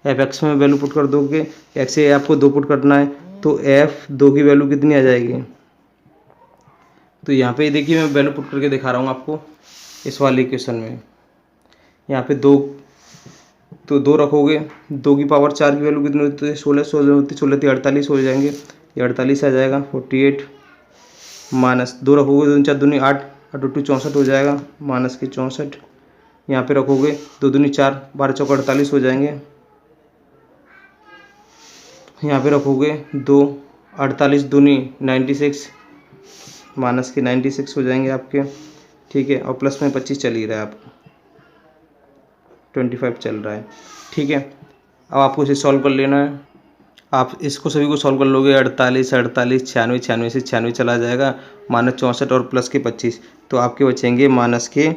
एफ एक्स में वैल्यू पुट कर दोगे, एक्स से आपको 2 पुट करना है, तो एफ 2 की वैल्यू कितनी आ जाएगी। तो यहाँ पे देखिए मैं वैल्यू पुट करके दिखा रहा हूँ आपको इस वाले इक्वेशन में। यहाँ पे 2 तो 2 रखोगे, 2 की पावर 4 की वैल्यू कितनी होती है, 16, 16 होती है, 16 थी 48 हो जाएंगे, ये 48 आ जाएगा, 48 माइनस 2 रखोगे, 2 4 दूनी 8, 8 2 64 हो जाएगा, माइनस के 64। यहाँ पे रखोगे 2 दूनी 4, 12 चौका 48 हो जाएंगे। यहाँ पे रखोगे 2, 48 दूनी 96, माइनस के 96 हो जाएंगे आपके, ठीक है। और प्लस में 25 चल ही रहा है, आपको 25 चल रहा है, ठीक है। अब आपको इसे सॉल्व कर लेना है, आप इसको सभी को सॉल्व कर लोगे। 48 48 96 96 से 96 चला जाएगा, माइनस 64 और प्लस के 25, तो आपके बचेंगे माइनस के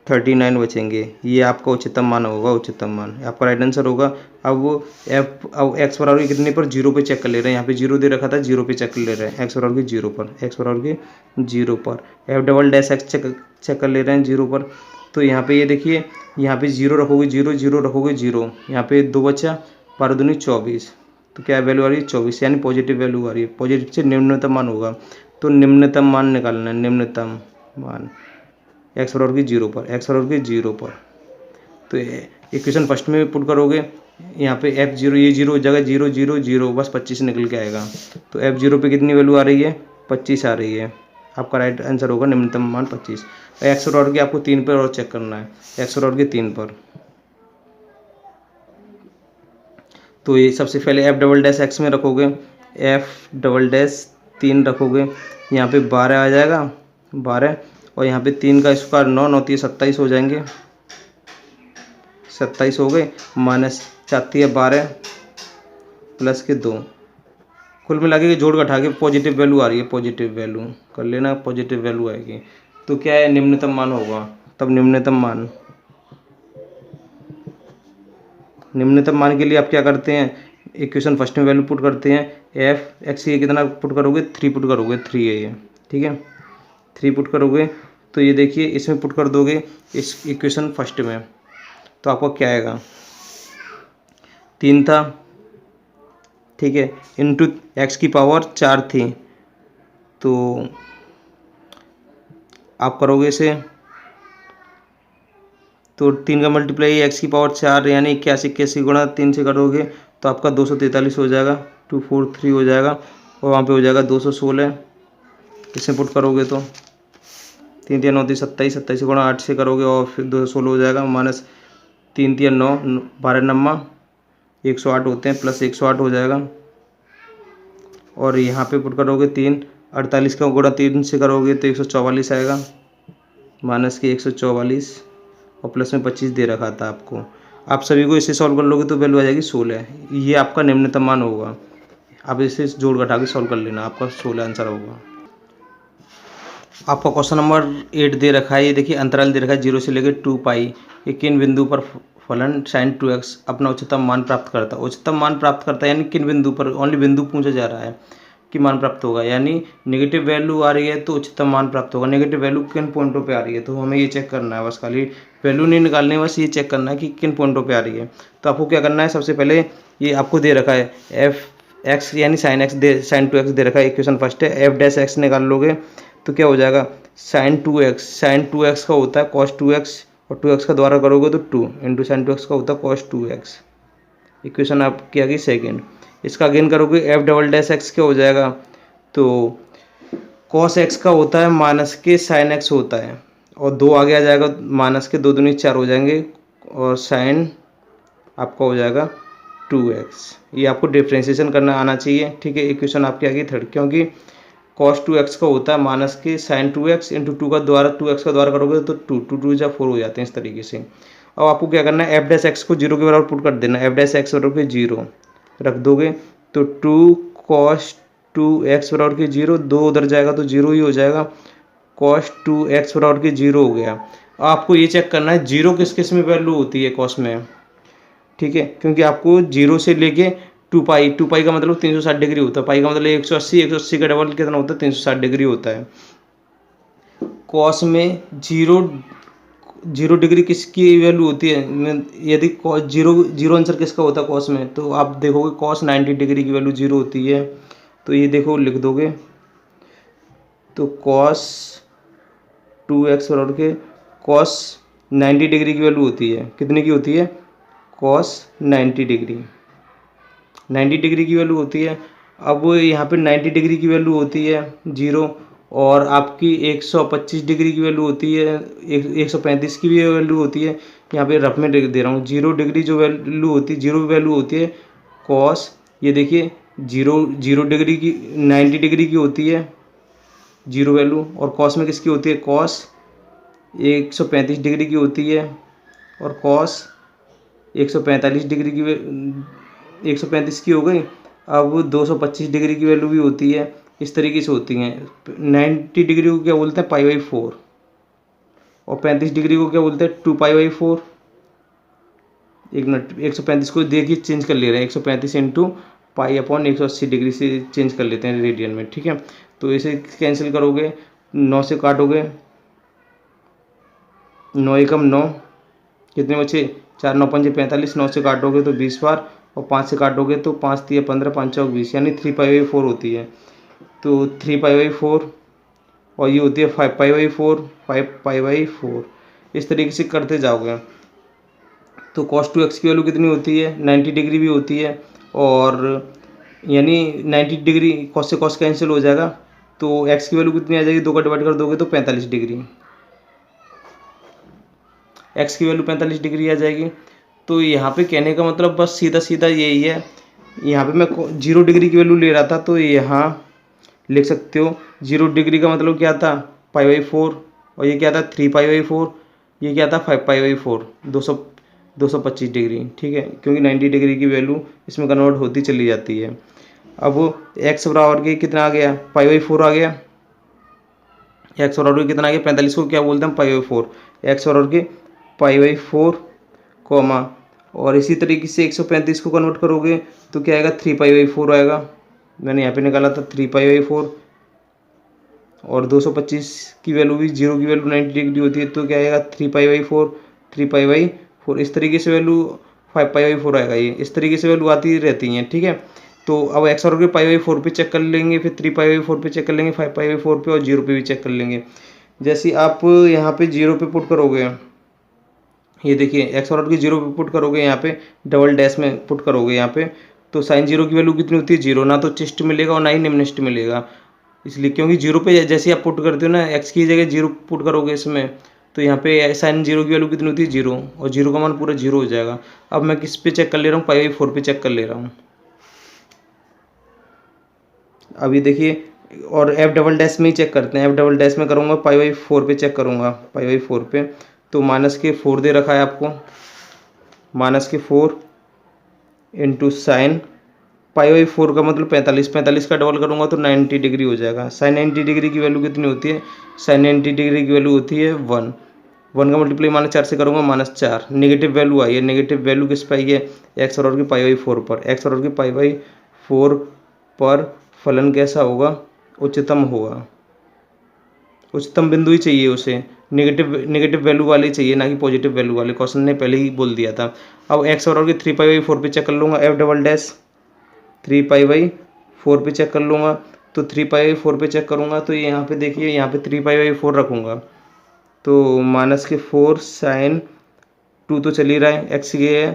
39 बचेंगे। ये आपका उच्चतम मान होगा, उच्चतम मान आपका राइट आंसर होगा। अब वो अब एक्स बराबर कितने पर, 0 पे चेक कर ले रहे हैं, यहाँ पे 0 दे रखा था, 0 पे चेक कर ले रहे हैं, एक्स बराबर के 0 पर, एक्स बराबर के 0 पर। F double dash X check कर ले रहे हैं 0 पर, तो यहाँ पे ये देखिए, यहाँ पे 0 रखोगे, 0 0 रखोगे 0, यहाँ पे 2 बचा, 12 दूनी 24, तो क्या वैल्यू आ रही है 24, यानी पॉजिटिव वैल्यू आ रही है। पॉजिटिव से निम्नतम मान होगा, तो निम्नतम मान निकालना है, निम्नतम मान एक्स बराबर की 0 पर, एक्स बराबर की 0 पर। तो इक्वेशन फर्स्ट में पुट करोगे, यहाँ पे f0, ये 0 हो जाएगा, 0 0 0, बस 25 निकल के आएगा। तो f0 पे कितनी वैल्यू आ रही है, 25 आ रही है, आपका राइट आंसर होगा निम्नतम मान 25। एक्स बराबर की आपको 3 पर और चेक करना है, एक्स बराबर की 3 पर। तो ये सबसे पहले एफ डबल डैश एक्स में रखोगे, एफ डबल डैश 3 रखोगे, यहाँ पे 12 आ जाएगा, 12, और यहाँ पे 3 का स्क्वायर 9 9 3 27 हो जाएंगे, 27 हो गए, माइनस 4 12 प्लस के 2, कुल मिला के जोड़ घटा के पॉजिटिव वैल्यू आ रही है, पॉजिटिव वैल्यू कर लेना, पॉजिटिव वैल्यू आएगी। तो क्या है, निम्नतम मान होगा, तब निम्नतम मान, निम्नतम मान के लिए आप क्या करते हैं, इक्वेशन फर्स्ट में वैल्यू पुट करते हैं, एफ एक्स ये कितना पुट करोगे, 3 पुट करोगे, 3 है ये, ठीक है, 3 पुट करोगे। तो ये देखिए इसमें पुट कर दोगे इस इक्वेशन फर्स्ट में, तो आपको क्या आएगा, 3 था, ठीक है, इंटू एक्स की पावर 4 थी, तो आप करोगे इसे, तो 3 का मल्टीप्लाई एक्स की पावर 4 यानी 81 गुणा 3 से करोगे तो आपका 243 हो जाएगा, 243 हो जाएगा, और वहाँ पे हो जाएगा 216, इसमें पुट करोगे तो 3 3 9 27, 27 गुणा 8 से करोगे और फिर 216 हो जाएगा, माइनस 3 3 9 12 नम्मा 108 होते हैं, प्लस 108 हो जाएगा, और यहाँ पे पुट करोगे 3, 48 का गुणा 3 से करोगे तो 144 आएगा, माइनस के 144, और प्लस में 25 दे रखा था आपको। आप सभी को इसे सॉल्व कर लोगे तो वैल्यू आ जाएगी 16, ये आपका निम्नतम मान होगा। आप इसे जोड़ घटा के सॉल्व कर लेना, आपका 16 आंसर होगा। आपका क्वेश्चन नंबर 8 दे रखा है, ये देखिए अंतराल दे रखा है 0 से लेकर 2 पाई, ये किन बिंदु पर फलन sin 2x अपना उच्चतम मान प्राप्त करता है। उच्चतम मान प्राप्त करता है यानी किन बिंदु पर, ओनली बिंदु पूछा जा रहा है। की मान प्राप्त होगा, यानी नेगेटिव वैल्यू आ रही है तो उच्चतम मान प्राप्त होगा। नेगेटिव वैल्यू किन पॉइंटों पे आ रही है, तो हमें ये चेक करना है, बस खाली वैल्यू नहीं निकालनी है, बस ये चेक करना है कि किन पॉइंटों पे आ रही है। तो आपको क्या करना है, सबसे पहले ये आपको दे रखा है एफ एक्स यानी साइन एक्स दे साइन 2x दे रखा है, इक्वेशन फर्स्ट है। एफ डैश एक्स निकाल लोगे तो क्या हो जाएगा, साइन 2x का होता है कॉस 2x, और 2x का द्वारा करोगे तो 2 इंटू साइन 2x का होता है कॉस 2x। इक्वेशन आपकी आ गई सेकेंड। इसका अगेन करोगे एफ डबल डैश एक्स क्या हो जाएगा, तो कॉस एक्स का होता है माइनस के साइन एक्स होता है, और 2 आगे आ जाएगा, माइनस के 2 दूनी 4 हो जाएंगे, और साइन आपका हो जाएगा 2x। ये आपको डिफ्रेंशिएशन करना आना चाहिए, ठीक है। इक्वेशन आपकी आ गई थर्ड, क्योंकि कॉस 2x का होता है माइनस के साइन 2x इंटू 2 का द्वारा 2x का द्वारा करोगे तो 2 जा 4 हो जाते हैं इस तरीके से। अब आपको क्या करना है, एफ डैश एक्स को 0 के बराबर पुट कर देना, एफ डैश एक्स बराबर के 0 रख दोगे तो 2 कॉस 2x बराबर के 0, 2 उधर जाएगा तो 0 ही हो जाएगा, कॉस 2x बराबर के 0 हो गया। अब आपको ये चेक करना है 0 किस किस में वैल्यू होती है कॉस में, ठीक है, क्योंकि आपको 0 से लेके 2 पाई का मतलब 360 डिग्री होता है, पाई का मतलब 180 का डबल कितना होता है 360 डिग्री होता है। कॉस में 0 डिग्री किसकी वैल्यू होती है, यदि कॉस 0 आंसर किसका होता है कॉस में, तो आप देखोगे कॉस 90 डिग्री की वैल्यू 0 होती है। तो ये देखो लिख दोगे तो कॉस 2x बराबर के कॉस 90 डिग्री की वैल्यू होती है, कितने की होती है, कॉस 90 डिग्री की वैल्यू होती है। अब यहाँ पे 90 डिग्री की वैल्यू होती है 0, और आपकी 125 डिग्री की वैल्यू होती है, 135 की भी वैल्यू होती है। यहाँ पे रफ में दे रहा हूँ, 0 डिग्री जो वैल्यू होती है, 0 वैल्यू होती है कॉस, ये देखिए 0 डिग्री की 90 डिग्री की होती है 0 वैल्यू, और कॉस में किसकी होती है, कॉस 135 डिग्री की होती है, और कॉस 145 डिग्री की 135 की हो गई। अब 225 डिग्री की वैल्यू भी होती है, इस तरीके से होती हैं। 90 डिग्री को क्या बोलते हैं, π/4, और 35 डिग्री को क्या बोलते हैं, 2π/4। एक मिनट, 135 को देखिए चेंज कर ले रहे हैं, 135 इंटू π/180 डिग्री से चेंज कर लेते हैं रेडियन में, ठीक है। तो इसे कैंसिल करोगे, 9 से काटोगे, 9 एकम 9, कितने बचे, 4 9 5 45, 9 से काटोगे तो 20 बार, और 5 से काटोगे तो 5 3 15, 5 चौक 20, यानी 3π/4 होती है। तो 3π/4, और ये होती है 5π/4, 5π/4, इस तरीके से करते जाओगे। तो cos 2x की वैल्यू कितनी होती है, 90 डिग्री भी होती है, और यानी 90 डिग्री cos से cos कैंसिल हो जाएगा, तो x की वैल्यू कितनी आ जाएगी, 2 का डिवाइड कर दोगे तो 45 डिग्री, x की वैल्यू 45 डिग्री आ जाएगी। तो यहाँ पे कहने का मतलब बस सीधा सीधा यही है, यहाँ पे मैं 0 डिग्री की वैल्यू ले रहा था, तो यहाँ लिख सकते हो 0 डिग्री का मतलब क्या था, π/4, और ये क्या था 3π/4, ये क्या था 5π/4, 225 डिग्री, ठीक है, क्योंकि 90 डिग्री की वैल्यू इसमें कन्वर्ट होती चली जाती है। अब x बराबर के कितना आ गया, π/4 आ गया, x बराबर के कितना आ गया, 45 को क्या बोलते हैं π/4, x बराबर के π/4 कॉमा, और इसी तरीके से 135 को कन्वर्ट करोगे तो क्या आएगा, 3π/4 आएगा, मैंने यहाँ पे निकाला था 3π/4, और 225 की वैल्यू भी 0 की वैल्यू 90 डिग्री होती है, तो क्या आएगा 3π/4, इस तरीके से वैल्यू 5π/4 आएगा। ये इस तरीके से वैल्यू आती रहती हैं, ठीक है। तो अब x और के π/4 पे चेक कर लेंगे, फिर 3π/4 पे चेक कर लेंगे, 5π/4 पे, और 0 पे भी चेक कर लेंगे। जैसे आप यहाँ पे 0 पे पुट करोगे, ये देखिए x और के 0 पे पुट करोगे, यहाँ पे डबल डैश में पुट करोगे यहाँ पे, तो साइन 0 की वैल्यू कितनी होती है, 0, ना तो चिष्ट मिलेगा और ना ही निम्नष्ट मिलेगा, इसलिए क्योंकि 0 पे जैसे आप पुट करते हो ना, x की जगह 0 पुट करोगे इसमें, तो यहाँ पे साइन 0 की वैल्यू कितनी होती है, 0, और 0 का मान पूरा 0 हो जाएगा। अब मैं किस पे चेक कर ले रहा हूँ, π/4 पे चेक कर ले रहा हूँ। अब ये देखिए, और एफ डबल डैश में ही चेक करते हैं, एफ डबल डैश में करूँगा π/4 पे चेक करूँगा, π/4 पे, तो -4 दे रखा है आपको, -4 इंटू साइन π/4 का मतलब 45 का डबल करूँगा तो 90 डिग्री हो जाएगा। साइन 90 डिग्री की वैल्यू कितनी होती है, साइन 90 डिग्री की वैल्यू होती है 1 का मल्टीप्लाई -4 से करूँगा -4, नेगेटिव वैल्यू आई है, नेगेटिव वैल्यू किस पे आई है, x और की π/4 पर, x और की π/4 पर फलन कैसा होगा, उच्चतम होगा। उच्चतम बिंदु ही चाहिए उसे, नेगेटिव वैल्यू वाले चाहिए, ना कि पॉजिटिव वैल्यू वाले। क्वेश्चन ने पहले ही बोल दिया था। अब एक्स बराबर की 3π/4 पे चेक कर लूँगा, एफ डबल डैश 3π/4 पे चेक कर लूँगा। तो 3π/4 पे चेक करूँगा तो यहाँ पे देखिए, यहाँ पे 3π/4 रखूँगा तो -4 sin 2 तो चल ही रहा है, एक्स ये है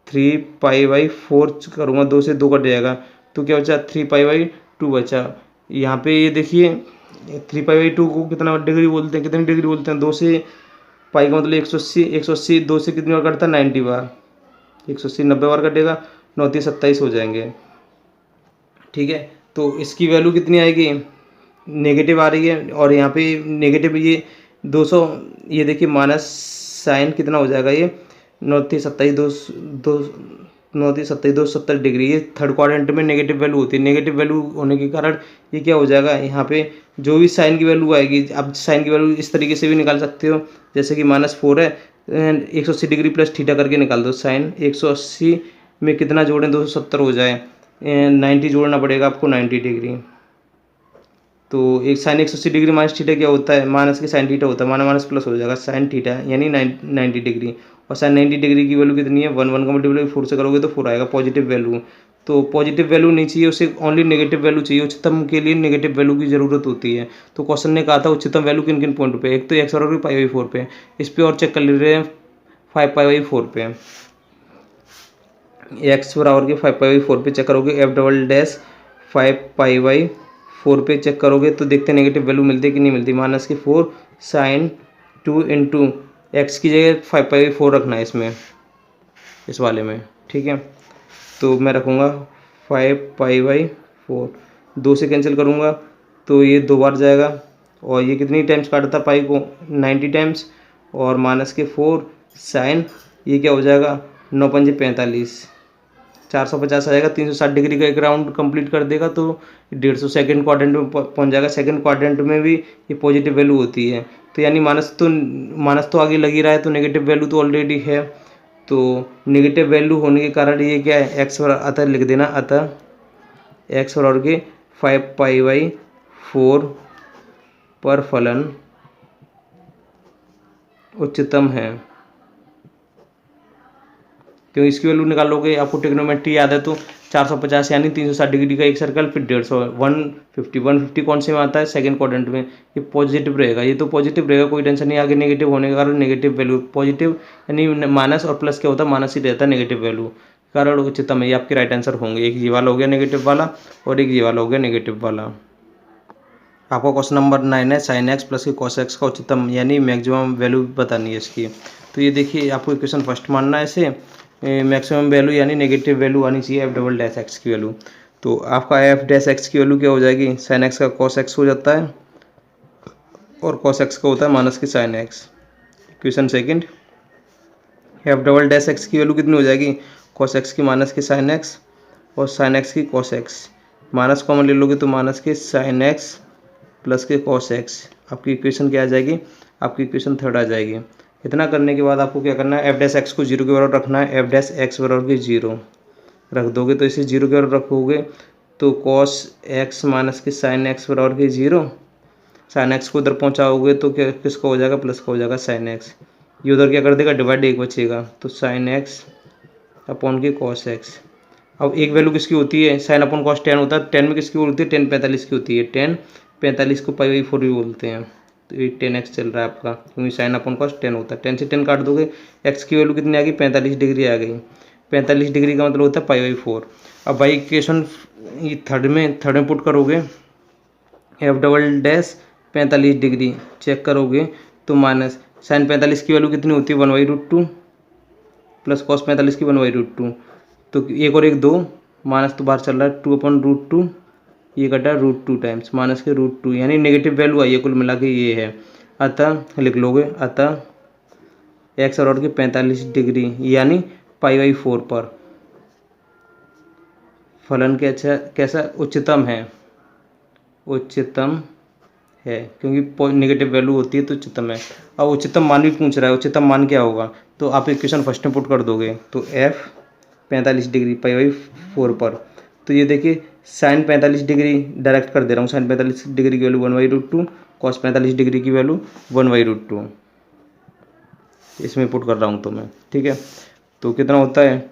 3π/4 करूँगा, 2 से 2 कट जाएगा तो क्या बचा 3π/2 बचा। यहाँ पे ये देखिए 3π/2 को कितना डिग्री बोलते हैं, कितनी डिग्री बोलते हैं, 2 से पाई का मतलब 180, 180 2 से कितनी बार कटता है 90 बार, 180 90 बार कटेगा, 9 3 27 हो जाएंगे। ठीक है, तो इसकी वैल्यू कितनी आएगी, नेगेटिव आ रही है। और यहाँ पे नेगेटिव ये 200, ये देखिए माइनस साइन कितना हो जाएगा, ये 9 3 27 9 3 27 270 डिग्री। ये थर्ड क्वाड्रेंट में नेगेटिव वैल्यू होती है। नेगेटिव वैल्यू होने के कारण ये क्या हो जाएगा, यहाँ पे जो भी साइन की वैल्यू आएगी, अब साइन की वैल्यू इस तरीके से भी निकाल सकते हो, जैसे कि -4 है, 180 डिग्री प्लस थीटा करके निकाल दो। साइन 180 में कितना जोड़ें, 270 हो जाए, 90 जोड़ना पड़ेगा आपको 90 डिग्री। तो एक साइन 180 डिग्री माइनस थीटा क्या होता है, माइनस के साइन थीटा होता है, माइनस प्लस हो जाएगा साइन थीटा, यानी 90 डिग्री। और साइन 90 डिग्री की वैल्यू कितनी है, 1 का मल्टीप्लाई 4 से करोगे तो 4 आएगा, पॉजिटिव वैल्यू। तो पॉजिटिव वैल्यू नहीं चाहिए उसे, ओनली नेगेटिव वैल्यू चाहिए। उच्चतम के लिए नेगेटिव वैल्यू की जरूरत होती है। तो क्वेश्चन ने कहा था उच्चतम वैल्यू किन किन पॉइंट पे, एक तो एक्स बराबर π/4 पे, इस पर और चेक कर ले रहे हैं 5π/4 पे, एक्स बराबर के 5π/4 पे चेक करोगे, एफ डबल डैश 5π/4 पे चेक करोगे तो देखते हैं नेगेटिव वैल्यू मिलती है कि नहीं मिलती। -4 sin 2 इंटू एक्स की जगह 5π/4 रखना है इसमें, इस वाले में। ठीक है, तो मैं रखूँगा 5π/4, 2 से कैंसिल करूँगा तो ये 2 बार जाएगा, और ये कितनी टाइम्स काटता पाई को, 90 टाइम्स, और -4 साइन ये क्या हो जाएगा, 9 पंजे 45, 450 आ जाएगा। 360 डिग्री का एक राउंड कंप्लीट कर देगा तो 150 सेकंड क्वाड्रेंट में पहुंच जाएगा। सेकंड क्वाड्रेंट में भी ये पॉजिटिव वैल्यू होती है, तो यानी माइनस तो आगे लग ही रहा है, तो नेगेटिव वैल्यू तो ऑलरेडी है। तो नेगेटिव वैल्यू होने के कारण ये क्या है, एक्स बराबर, अतः लिख देना, अतः एक्स बराबर के 5π/4 पर फलन उच्चतम है। क्योंकि इसकी वैल्यू निकालोगे, आपको ट्रिग्नोमेट्री याद है तो 450 यानी 360 डिग्री का एक सर्कल, फिर 150, 150 कौन से में आता है, सेकंड क्वाड्रेंट में, ये पॉजिटिव रहेगा, ये तो पॉजिटिव रहेगा, कोई टेंशन नहीं। आगे नेगेटिव होने के कारण नेगेटिव वैल्यू, पॉजिटिव यानी माइनस और प्लस क्या होता है, माइनस ही रहता है नेगेटिव वैल्यू, कारण उच्चतम है। ये आपके राइट आंसर होंगे, एक ये वाला हो गया नेगेटिव वाला और एक ये वाला हो गया नेगेटिव वाला। आपका क्वेश्चन नंबर 9 है, साइन एक्स प्लस की कॉस एक्स का उच्चतम यानी मैक्सिमम वैल्यू बतानी है इसकी। तो ये देखिए, आपको इक्वेशन फर्स्ट मानना है इसे, मैक्सिमम वैल्यू यानी नेगेटिव वैल्यू आनी चाहिए एफ डबल डैश एक्स की वैल्यू। तो आपका एफ डैश एक्स की वैल्यू क्या हो जाएगी, साइन एक्स का कॉस एक्स हो जाता है, और कॉस एक्स का होता है माइनस की sine x. Equation second, F double dash x की वैल्यू कितनी हो जाएगी, कॉस एक्स की माइनस की साइन एक्स, और साइन एक्स की कॉस एक्स, माइनस कॉमन ले लोगे तो माइनस की साइन एक्स प्लस के कॉस एक्स। आपकी इक्वेशन क्या आ जाएगी, आपकी इक्वेशन थर्ड आ जाएगी। इतना करने के बाद आपको क्या करना है, एफ डैश एक्स को 0 के बराबर रखना है, एफ डैश एक्स बराबर के 0 रख दोगे तो इसे 0 के बराबर रखोगे तो कॉस एक्स माइनस के साइन एक्स बराबर के 0, साइन एक्स को उधर पहुंचाओगे तो क्या किसका हो जाएगा, प्लस का हो जाएगा साइन एक्स। ये उधर क्या कर देगा, डिवाइड 1 बचेगा, तो साइन एक्स अपॉन के कॉस एक्स। अब एक वैल्यू किसकी होती है, साइन अपॉन कॉस 10 होता है, 10 में किसकी होती है, 10 45 की होती है, 10 45 को π/4 भी बोलते हैं। तो ये 10x चल रहा है आपका, क्योंकि साइन अपॉन कॉस 10 होता है। 10 से 10 काट दोगे, एक्स की वैल्यू कितनी आ गई, 45 डिग्री आ गई। 45 डिग्री का मतलब होता है π/4। अब भाई इक्वेशन थर्ड में पुट करोगे, F double dash 45 degree check करोगे तो माइनस साइन 45 की वैल्यू कितनी होती है, 1/√2 प्लस कॉस 45 की 1/√2, तो एक और एक 2, माइनस तो बाहर चल रहा है, 2/√2, ये कटा √2 टाइम्स माइनस के √2, यानी नेगेटिव वैल्यू आई है, कुल मिला के ये है। अतः लिख लोगे, अतः एक्स बराबर के 45 डिग्री यानी π/4 पर फलन कैसा उच्चतम है, उच्चतम है, क्योंकि नेगेटिव वैल्यू होती है तो उच्चतम है। अब उच्चतम मान भी पूछ रहा है, उच्चतम मान क्या होगा, तो आप इक्वेशन फर्स्ट में पुट कर दोगे, तो एफ 45 डिग्री π/4 पर, तो ये देखिए साइन 45 डिग्री डायरेक्ट कर दे रहा हूँ, साइन 45 डिग्री की वैल्यू 1/√2, कॉस 45 डिग्री की वैल्यू 1/√2 इसमें पुट कर रहा हूँ तो मैं, ठीक है। तो कितना होता है,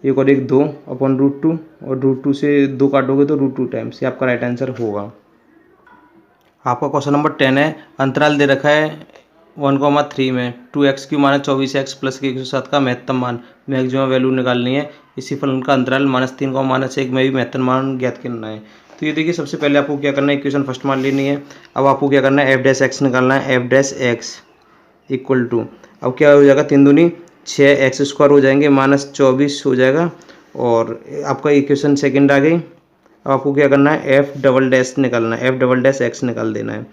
1 और 1 2 अपॉन √2, और √2 से 2 काटोगे तो √2 टाइम्स, ये आपका राइट आंसर होगा। आपका क्वेश्चन नंबर 10 है, अंतराल दे रखा है 1,3 में 2x³ - 24x प्लस के 107 का महत्तम मान, मैक्सिमम वैल्यू निकालनी है। इसी फलन का अंतराल -3, -1 में भी महत्तम मान ज्ञात करना है। तो ये देखिए, सबसे पहले आपको क्या करना है, इक्वेशन फर्स्ट मान लेनी है। अब आपको क्या करना है, f' निकालना है, f' इक्वल टू, अब क्या हो जाएगा, 3 दूनी 6x² हो जाएंगे, -24 हो जाएगा, और आपका इक्वेशन सेकंड आ गई। अब आपको क्या करना है, f" निकालना है, f"x निकाल देना है।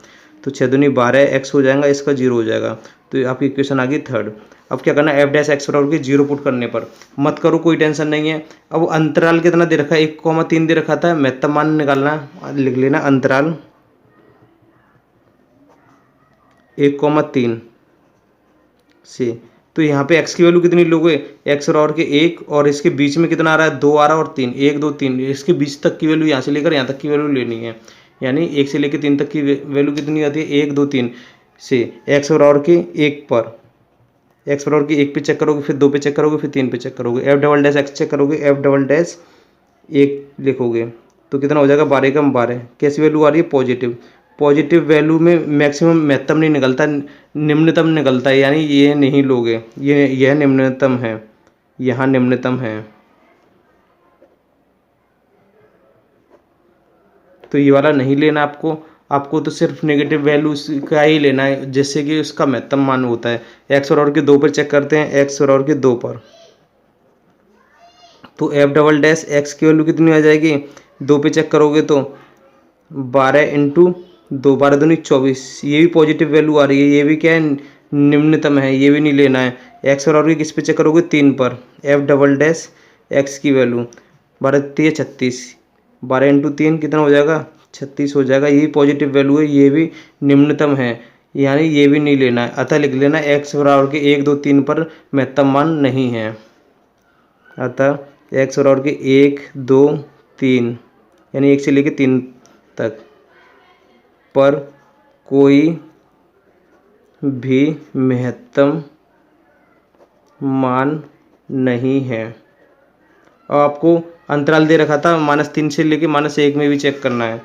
तो 6 दूनी 12x हो जाएगा, इसका 0 हो जाएगा, तो आपकी इक्वेशन आ गई थर्ड। अब क्या करना है, f' बराबर की 0 पुट करने पर, मत करो कोई टेंशन नहीं है। अब अंतराल कितना दे रखा है, 1,3 दे रखा था, महत्तम मान निकालना, लिख लेना अंतराल 1,3 से। तो यहाँ पे x की वैल्यू कितनी लोगे, x और के 1, और इसके बीच में कितना आ रहा है, 2 आ रहा है, और 3, 1 2 3, इसके बीच तक की वैल्यू यहाँ से लेकर यहाँ तक की वैल्यू लेनी है, यानी 1 से लेकर 3 तक की वैल्यू कितनी आती है, 1 2 3 से x और के 1 पर, x बराबर की 1 पे चेक करोगे, फिर 2 पे चेक करोगे, फिर 3 पे चेक करोगे, f"x चेक करोगे, f" 1 लिखोगे, तो कितना हो जाएगा, 12 कम 12, कैसी वैल्यू आ रही है, पॉजिटिव। पॉजिटिव वैल्यू में मैक्सिमम महत्तम नहीं निकलता, निम्नतम निकलता है, यानी ये नहीं लोगे, यह निम्नतम है, यहाँ निम्नतम है, तो ये वाला नहीं लेना आपको। आपको तो सिर्फ नेगेटिव वैल्यू का ही लेना है, जिससे कि उसका महत्तम मान होता है। x और के 2 पर चेक करते हैं, x और के 2 पर, तो f"x की वैल्यू कितनी आ जाएगी, 2 पे चेक करोगे तो 12 × 2, 12 दूनी 24, ये भी पॉजिटिव वैल्यू आ रही है, ये भी क्या है, निम्नतम है, ये भी नहीं लेना है। x और किस पे चेक करोगे, 3 पर, f"x की वैल्यू 12 3 36, 12 × 3 कितना हो जाएगा, 36 हो जाएगा, ये पॉजिटिव वैल्यू है, ये भी निम्नतम है, यानी ये भी नहीं लेना है। अतः लिख लेना x बराबर के 1 2 3 पर महत्तम मान नहीं है, अतः x बराबर के 1 2 3 यानी 1 से लेकर 3 तक पर कोई भी महत्तम मान नहीं है। और आपको अंतराल दे रखा था -3 से लेके -1 में भी चेक करना है,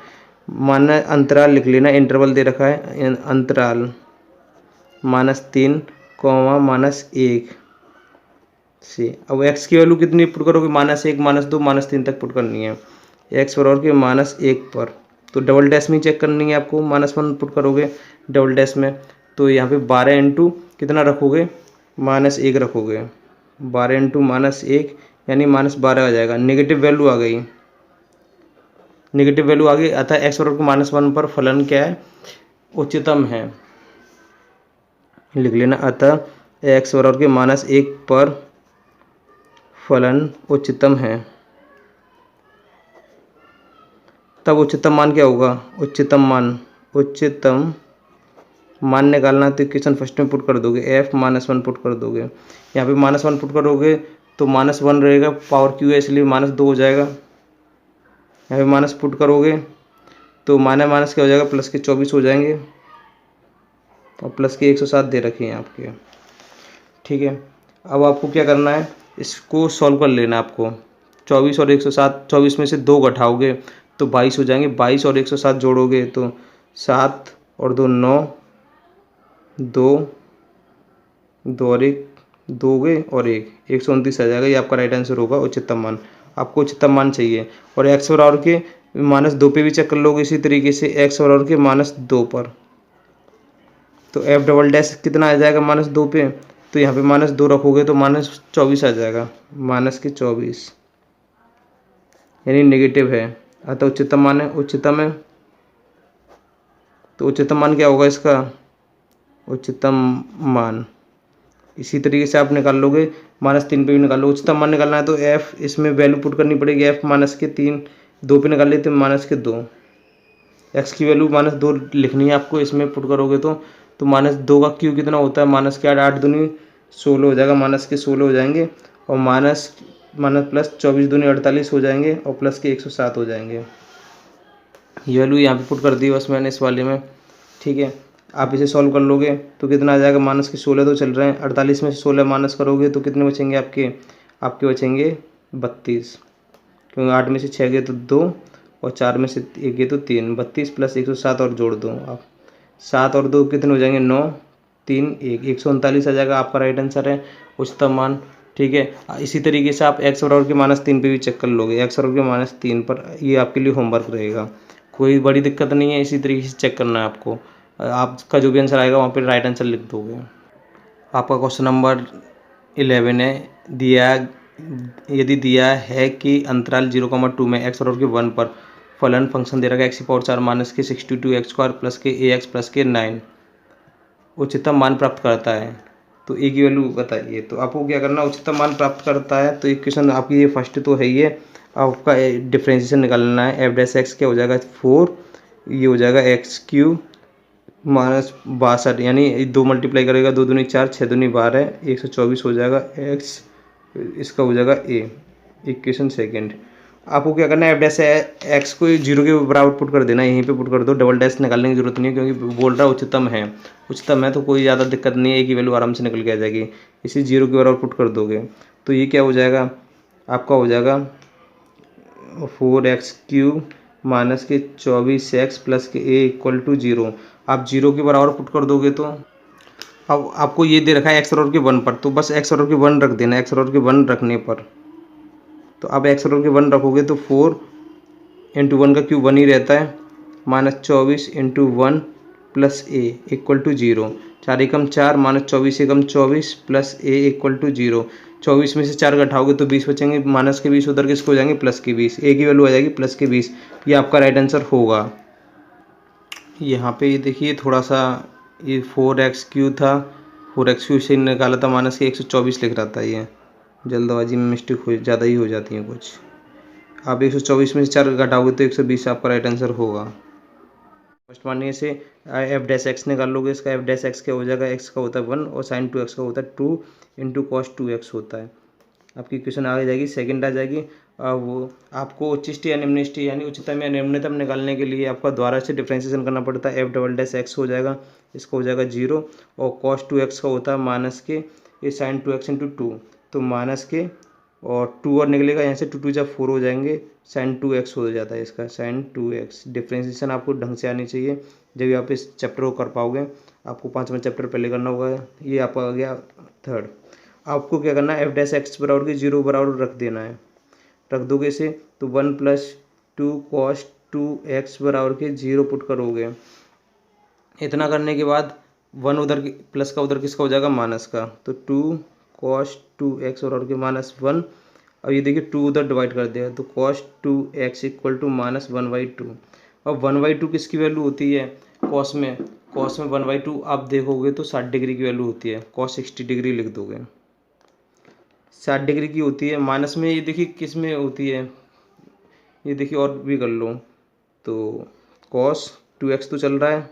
अंतराल लिख लेना, इंटरवल दे रखा है, अंतराल -3, -1 से। अब x की वैल्यू कितनी पुट करोगे, -1 -2 -3 तक पुट करनी है, x बराबर के -1 पर, तो डबल डैश में चेक करनी है आपको, -1 पुट करोगे डबल डैश में, तो यहाँ पे 12 × कितना रखोगे, -1 रखोगे, 12 × -1 यानी -12 आ जाएगा, नेगेटिव वैल्यू आ गई, नेगेटिव वैल्यू आ गई, अतः x बराबर के -1 पर फलन क्या है, उच्चतम है, लिख लेना, अतः x बराबर के -1 पर फलन उच्चतम है। तब उच्चतम मान क्या होगा, उच्चतम मान निकालना, तो इक्वेशन फर्स्ट में पुट कर दोगे, f-1 पुट कर दोगे, यहाँ पे -1 पुट करोगे तो -1 रहेगा, पावर क्यू है इसलिए -2 हो जाएगा, यहाँ पे माइनस पुट करोगे तो माइनस क्या हो जाएगा, प्लस के 24 हो जाएंगे, और प्लस के 107 दे रखे हैं आपके, ठीक है। अब आपको क्या करना है, इसको सॉल्व कर लेना आपको, 24 और 107, 24 में से 2 घटाओगे तो 22 हो जाएंगे, 22 और 107 जोड़ोगे तो 7 और 2 9, 2 और 1 2 गए और 129 आ जाएगा, ये आपका राइट आंसर होगा उच्चतम मान। आपको उच्चतम मान चाहिए, और x बराबर के -2 पे भी चेक कर लोगे इसी तरीके से, x बराबर के -2 पर, तो f" कितना आ जाएगा -2 पे, तो यहाँ पे -2 रखोगे तो -24 आ जाएगा, -24 यानी नेगेटिव है, अतः उच्चतम मान है, उच्चतम है, तो उच्चतम मान क्या होगा इसका, उच्चतम मान इसी तरीके से आप निकाल लोगे, -3 पे भी निकाल लो, उच्चतम मान निकालना है तो f इसमें वैल्यू पुट करनी पड़ेगी, f -3 2 पे निकाल लेते -2, x की वैल्यू -2 लिखनी है आपको, इसमें पुट करोगे तो -2 का क्यू कितना होता है, -8 8 दूनी 16 हो जाएगा, -16 हो जाएंगे, और प्लस 24 दूनी 48 हो जाएंगे, और प्लस के 107 हो जाएंगे। ये वैल्यू यहाँ पे पुट कर दी बस मैंने इस वाले में, ठीक है। आप इसे सॉल्व कर लोगे तो कितना आ जाएगा, माइनस के 16 तो चल रहे हैं, 48 में से 16 माइनस करोगे तो कितने बचेंगे आपके बचेंगे 32, क्योंकि 8 में से 6 गए तो 2 और 4 में से 1 गए तो 3, 32 प्लस 107 और जोड़ दो आप, 7 और 2 कितने हो जाएंगे 9, 3 1, 139 आ जाएगा आपका राइट आंसर है उच्चतम मान, ठीक है। इसी तरीके से आप एक्स बराबर के -3 पे भी चेक कर लोगे, एक्स बराबर के -3 पर, ये आपके लिए होमवर्क रहेगा, कोई बड़ी दिक्कत नहीं है, इसी तरीके से चेक करना है आपको। आपका जो भी आंसर आएगा वहाँ पे राइट आंसर लिख दोगे। आपका क्वेश्चन नंबर 11 है, यदि दिया है कि अंतराल 0,2 में एक्स बराबर के 1 पर फलन फंक्शन दे रखा है x⁴ माइनस के 62x² प्लस के ax प्लस के 9 उच्चतम मान प्राप्त करता है, तो ए की वैल्यू बताइए। तो आपको क्या करना है, उच्चतम मान प्राप्त करता है तो इक्वेशन आपकी ये फर्स्ट तो है ही है, आपका डिफ्रेंशिएशन निकालना है, एफ डैश एक्स क्या हो जाएगा 4, ये हो जाएगा x³ -62, यानी 2 मल्टीप्लाई करेगा, 2 दूनी 4, 6 दूनी 12, 124 हो जाएगा x, इसका हो जाएगा ए, इक्वेशन सेकेंड। आपको क्या करना है, एफ डैश एक्स को 0 के बराबर पुट कर देना, यहीं पे पुट कर दो, डबल डैश निकालने की जरूरत नहीं है क्योंकि बोल रहा उच्चतम है तो कोई ज़्यादा दिक्कत नहीं है, एक ही वैल्यू आराम से निकल के आ जाएगी। इसी 0 के बराबर पुट कर दोगे तो ये क्या हो जाएगा, आपका हो जाएगा 4x³ माइनस के 24x प्लस के a = 0। आप 0 के बराबर पुट कर दोगे तो अब आपको ये दे रखा है एक्स बराबर के 1 पर, तो बस एक्स बराबर के 1 रख देना, एक्स बराबर के 1 रखने पर, तो अब एक्स बराबर के 1 रखोगे तो 4 × 1 का क्यूब 1 ही रहता है, -24 × 1 plus a = 0, 4 Ekam 4 -24 Ekam 24 plus a = 0, 24 में से 4 घटाओगे तो 20 बचेंगे, माइनस के 20 उधर किसको हो जाएंगे प्लस के 20, a की वैल्यू आ जाएगी प्लस के 20, ये आपका राइट आंसर होगा। यहाँ पे ये देखिए थोड़ा सा ये 4x³ था, 4x³ से निकाला था, माइनस के 124 लिख रहा था, ये जल्दबाजी में मिस्टेक ज़्यादा ही हो जाती है कुछ। आप 124 में से 4 घटाओगे तो 120 आपका राइट आंसर होगा। फर्स्ट मानिए से एफ डैश एक्स निकाल लोगे, इसका एफ डैश एक्स क्या हो जाएगा, एक्स का होता है 1 और sin 2x का होता है 2 × cos 2x होता है, आपकी इक्वेशन आ जाएगी सेकंड आ जाएगी। वो आपको उच्चिष्ट या निम्नलिष्ट यानी उच्चतम या निम्नतम निकालने के लिए आपका द्वारा से डिफ्रेंशिएशन करना पड़ता है, एफ डबल डैश एक्स हो जाएगा, इसका हो जाएगा 0 और cos 2x का होता है माइनस के ये sin 2x × 2, तो माइनस के और 2 और निकलेगा यहाँ से, 2 2 जब 4 हो जाएंगे, sin 2x हो जाता है इसका sin 2x। डिफ्रेंशिएशन आपको ढंग से आनी चाहिए, जब आप इस चैप्टर को कर पाओगे, आपको 5वां चैप्टर पहले करना होगा, ये आपका आ गया थर्ड। आपको क्या करना है, एफ डैश एक्स बराबर के 0 बराबर रख देना है, रख दोगे इसे तो 1 + 2 cos 2x बराबर के 0 पुट करोगे, इतना करने के बाद 1 उधर प्लस का उधर किसका हो जाएगा माइनस का, तो 2 cos 2x बराबर के -1, अब ये देखिए 2 उधर डिवाइड कर दिया तो cos 2x = -1/2। अब 1/2 किसकी वैल्यू होती है, cos में 1/2 आप देखोगे तो 60 डिग्री की वैल्यू होती है, cos 60 डिग्री लिख दोगे, 60 डिग्री की होती है। माइनस में ये देखिए किस में होती है, ये देखिए और भी कर लो, तो cos 2x तो चल रहा है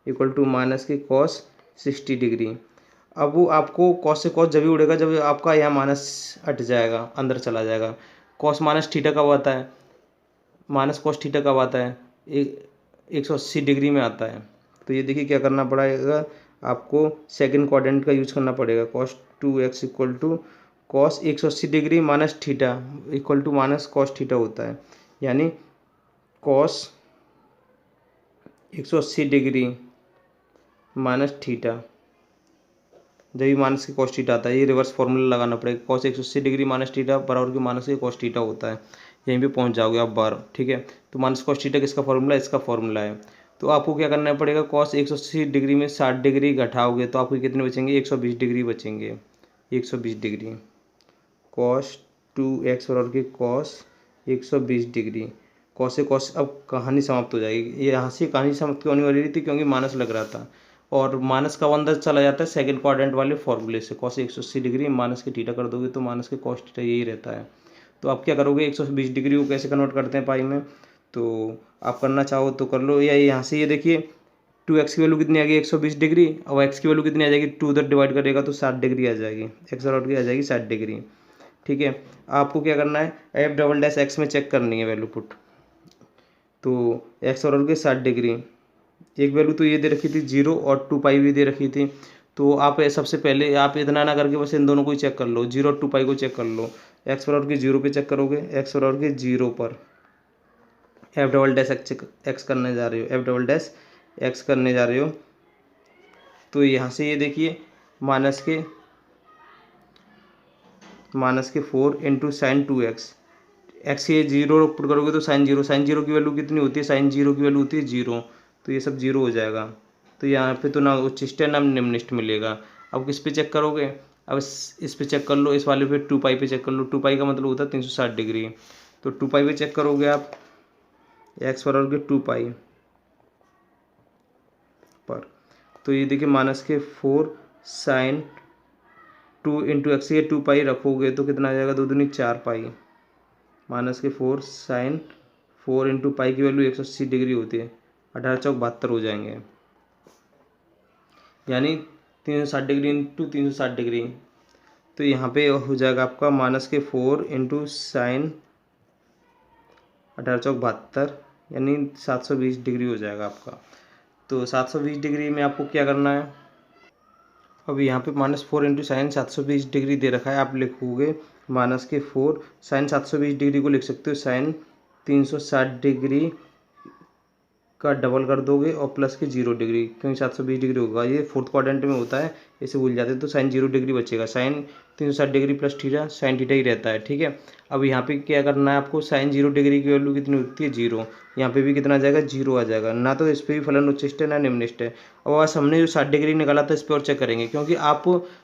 = माइनस के cos 60 डिग्री। अब वो आपको cos से cos जब भी उड़ेगा जब आपका यहाँ माइनस हट जाएगा, अंदर चला जाएगा। cos - थीटा कब आता है, -cos थीटा कब आता है, 180 डिग्री में आता है। तो ये देखिए क्या करना पड़ेगा, आपको सेकंड क्वाड्रेंट का यूज करना पड़ेगा, cos 2x = cos 180 degree minus theta = -cos theta होता है, यानी cos 180 डिग्री माइनस थीटा, जब भी माइनस के cos थीटा आता है, ये रिवर्स फॉर्मूला लगाना पड़ेगा, cos 180 डिग्री माइनस थीटा बराबर के माइनस के cos थीटा होता है, यहीं पे पहुंच जाओगे आप बार, ठीक है। तो माइनस cos थीटा किसका फॉर्मूला, इसका फॉर्मूला है। तो आपको क्या करना पड़ेगा, cos 180 डिग्री में 60 डिग्री घटाओगे तो आपको कितने बचेंगे, 120 डिग्री बचेंगे, 120 डिग्री, cos 2x बराबर के cos 120 डिग्री, cos से cos, अब कहानी समाप्त हो जाएगी, ये यहाँ से कहानी समाप्त होने वाली थी क्योंकि माइनस लग रहा था, और माइनस का अंदर चला जाता है सेकंड क्वाड्रेंट वाले फॉर्मूले से, cos 180 डिग्री माइनस के थीटा कर दोगे तो माइनस के cos थीटा यही रहता है। तो आप क्या करोगे, 120 डिग्री को कैसे कन्वर्ट करते हैं पाई में, तो आप करना चाहो तो कर लो, या यहाँ से ये देखिए 2x की वैल्यू कितनी आ गई 120 डिग्री, और x की वैल्यू कितनी आ जाएगी, 2 उधर डिवाइड करेगा तो 60 डिग्री आ जाएगी, x बराबर की आ जाएगी 60 डिग्री, ठीक है। आपको क्या करना है, एफ डबल डैश एक्स में चेक करनी है वैल्यू पुट, तो एक्स और के 60 डिग्री, एक वैल्यू तो ये दे रखी थी 0 और 2 पाई भी दे रखी थी। तो आप सबसे पहले आप इतना ना करके बस इन दोनों को ही चेक कर लो, 0 और 2 पाई को चेक कर लो। एक्स बराबर के 0 पे चेक करोगे, एक्स बराबर के 0 पर एफ डबल डैश एक्स करने जा रहे हो, एफ डबल डैश एक्स करने जा रहे हो। तो यहाँ से ये देखिए माइनस के 4 इंटू साइन 2x, एक्स ये 0 पुट करोगे तो साइन जीरो की वैल्यू कितनी होती है, साइन जीरो की वैल्यू होती है 0। तो ये सब 0 हो जाएगा। तो यहाँ पे तो ना उच्चिष्ट है ना निम्निष्ट मिलेगा। अब किस पे चेक करोगे, अब इस पे चेक कर लो, इस वाले पे 2 पाई पे चेक कर लो। 2 पाई का मतलब होता है 360 डिग्री। तो 2 पाई पे चेक करोगे आप, एक्स बराबर के 2 पाई पर। तो ये देखिए माइनस के 4 साइन 2 इंटू एक्स, ये 2 पाई रखोगे तो कितना आ जाएगा, 2 दूनी 4 पाई, माइनस के 4 साइन 4 इंटू पाई की वैल्यू 180 डिग्री होती है, 18 चौक 72 हो जाएंगे, यानी 360 डिग्री इंटू 360 डिग्री। तो यहाँ पे हो जाएगा आपका माइनस के 4 इंटू साइन 18 चौक 72, यानी 720 डिग्री हो जाएगा आपका। तो 720 डिग्री में आपको क्या करना है, अब यहाँ पे -4 इंटू साइन 720 डिग्री दे रखा है, आप लिखोगे माइनस के 4 साइन 720 डिग्री को लिख सकते हो साइन 360 डिग्री का डबल कर दोगे और प्लस के 0 डिग्री, क्योंकि 720 डिग्री होगा, ये फोर्थ क्वाड्रेंट में होता है, इसे भूल जाते हैं। तो साइन 0 डिग्री बचेगा, साइन 360 degree plus theta sine theta ही रहता है, ठीक है। अब यहाँ पे क्या करना है आपको, साइन 0 डिग्री की वैल्यू कितनी होती है 0, यहाँ पे भी कितना आ जाएगा 0 आ जाएगा। ना तो इस पर भी फलन उच्चिष्ट है ना निम्निष्ट है। अब आज हमने जो 60 डिग्री निकाला था इस पर और चेक करेंगे, क्योंकि आप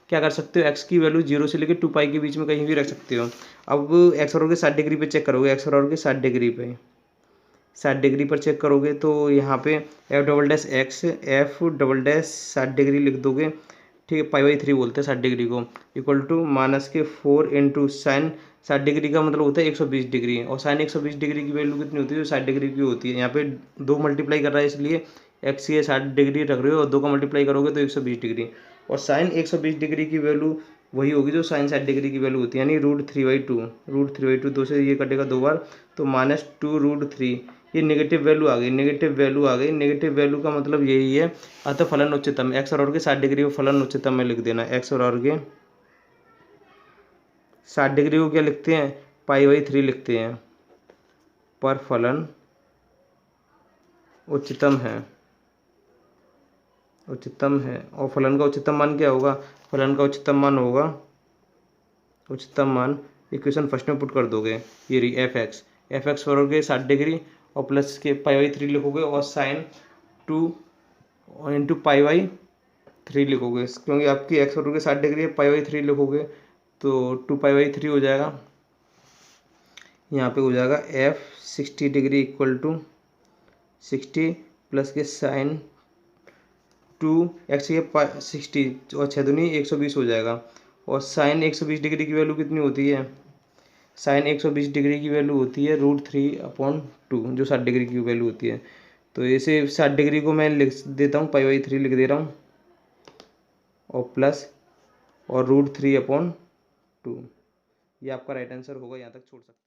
क्या कर सकते हो, एक्स की वैल्यू 0 से लेकर 2 पाई के बीच में कहीं भी रख सकते हो। अब एक्स बराबर के 60 डिग्री पे चेक करोगे, एक्स बराबर के 60 डिग्री पे 60 डिग्री पर चेक करोगे तो यहाँ पे F double dash x, F double dash 60 degree लिख दोगे, ठीक है, पाई/3 बोलते हैं 60 डिग्री को, इक्वल टू माइनस के 4 इंटू साइन 60 डिग्री का मतलब होता है 120 डिग्री, और साइन 120 डिग्री की वैल्यू कितनी होती है, जो 60 डिग्री की होती है। यहाँ पे 2 मल्टीप्लाई कर रहा है इसलिए एक्स ये 60 डिग्री रख रहे हो, और 2 का मल्टीप्लाई करोगे तो 120 डिग्री, और साइन 120 डिग्री की वैल्यू वही होगी जो साइन 60 डिग्री की वैल्यू होती है, यानी √3/2, √3/2, 2 से ये कटेगा 2 बार, तो -2√3। ये नेगेटिव वैल्यू आ गई, नेगेटिव वैल्यू आ गई, नेगेटिव वैल्यू का मतलब यही है, अतः फलन उच्चतम, एक्स और के 60 डिग्री को फलन उच्चतम में लिख देना। एक्स और के 60 डिग्री को क्या लिखते हैं, पाई/3 लिखते हैं, पर फलन उच्चतम है, उच्चतम है। और फलन का उच्चतम मान क्या होगा, फलन का उच्चतम मान होगा, उच्चतम मान इक्वेशन फर्स्ट में पुट कर दोगे, ये रही एफ एक्स बराबर के 60 डिग्री और प्लस के पाई/3 लिखोगे, और साइन 2 इंटू पाई/3 लिखोगे, क्योंकि आपकी एक्स बराबर के 60 डिग्री है, पाई/3 लिखोगे तो 2 पाई/3 हो जाएगा। यहाँ पे हो जाएगा F 60 degree equal to 60 plus के साइन 2 एक्स ये 60 और 6 दूनी 120 हो जाएगा। और साइन 120 डिग्री की वैल्यू कितनी होती है, साइन 120 डिग्री की वैल्यू होती है √3/2, जो 60 डिग्री की वैल्यू होती है। तो इसे 60 डिग्री को मैं लिख देता हूँ, पाई/3 लिख दे रहा हूँ, और प्लस और √3/2, ये आपका राइट आंसर होगा, यहाँ तक छोड़ सकते हैं।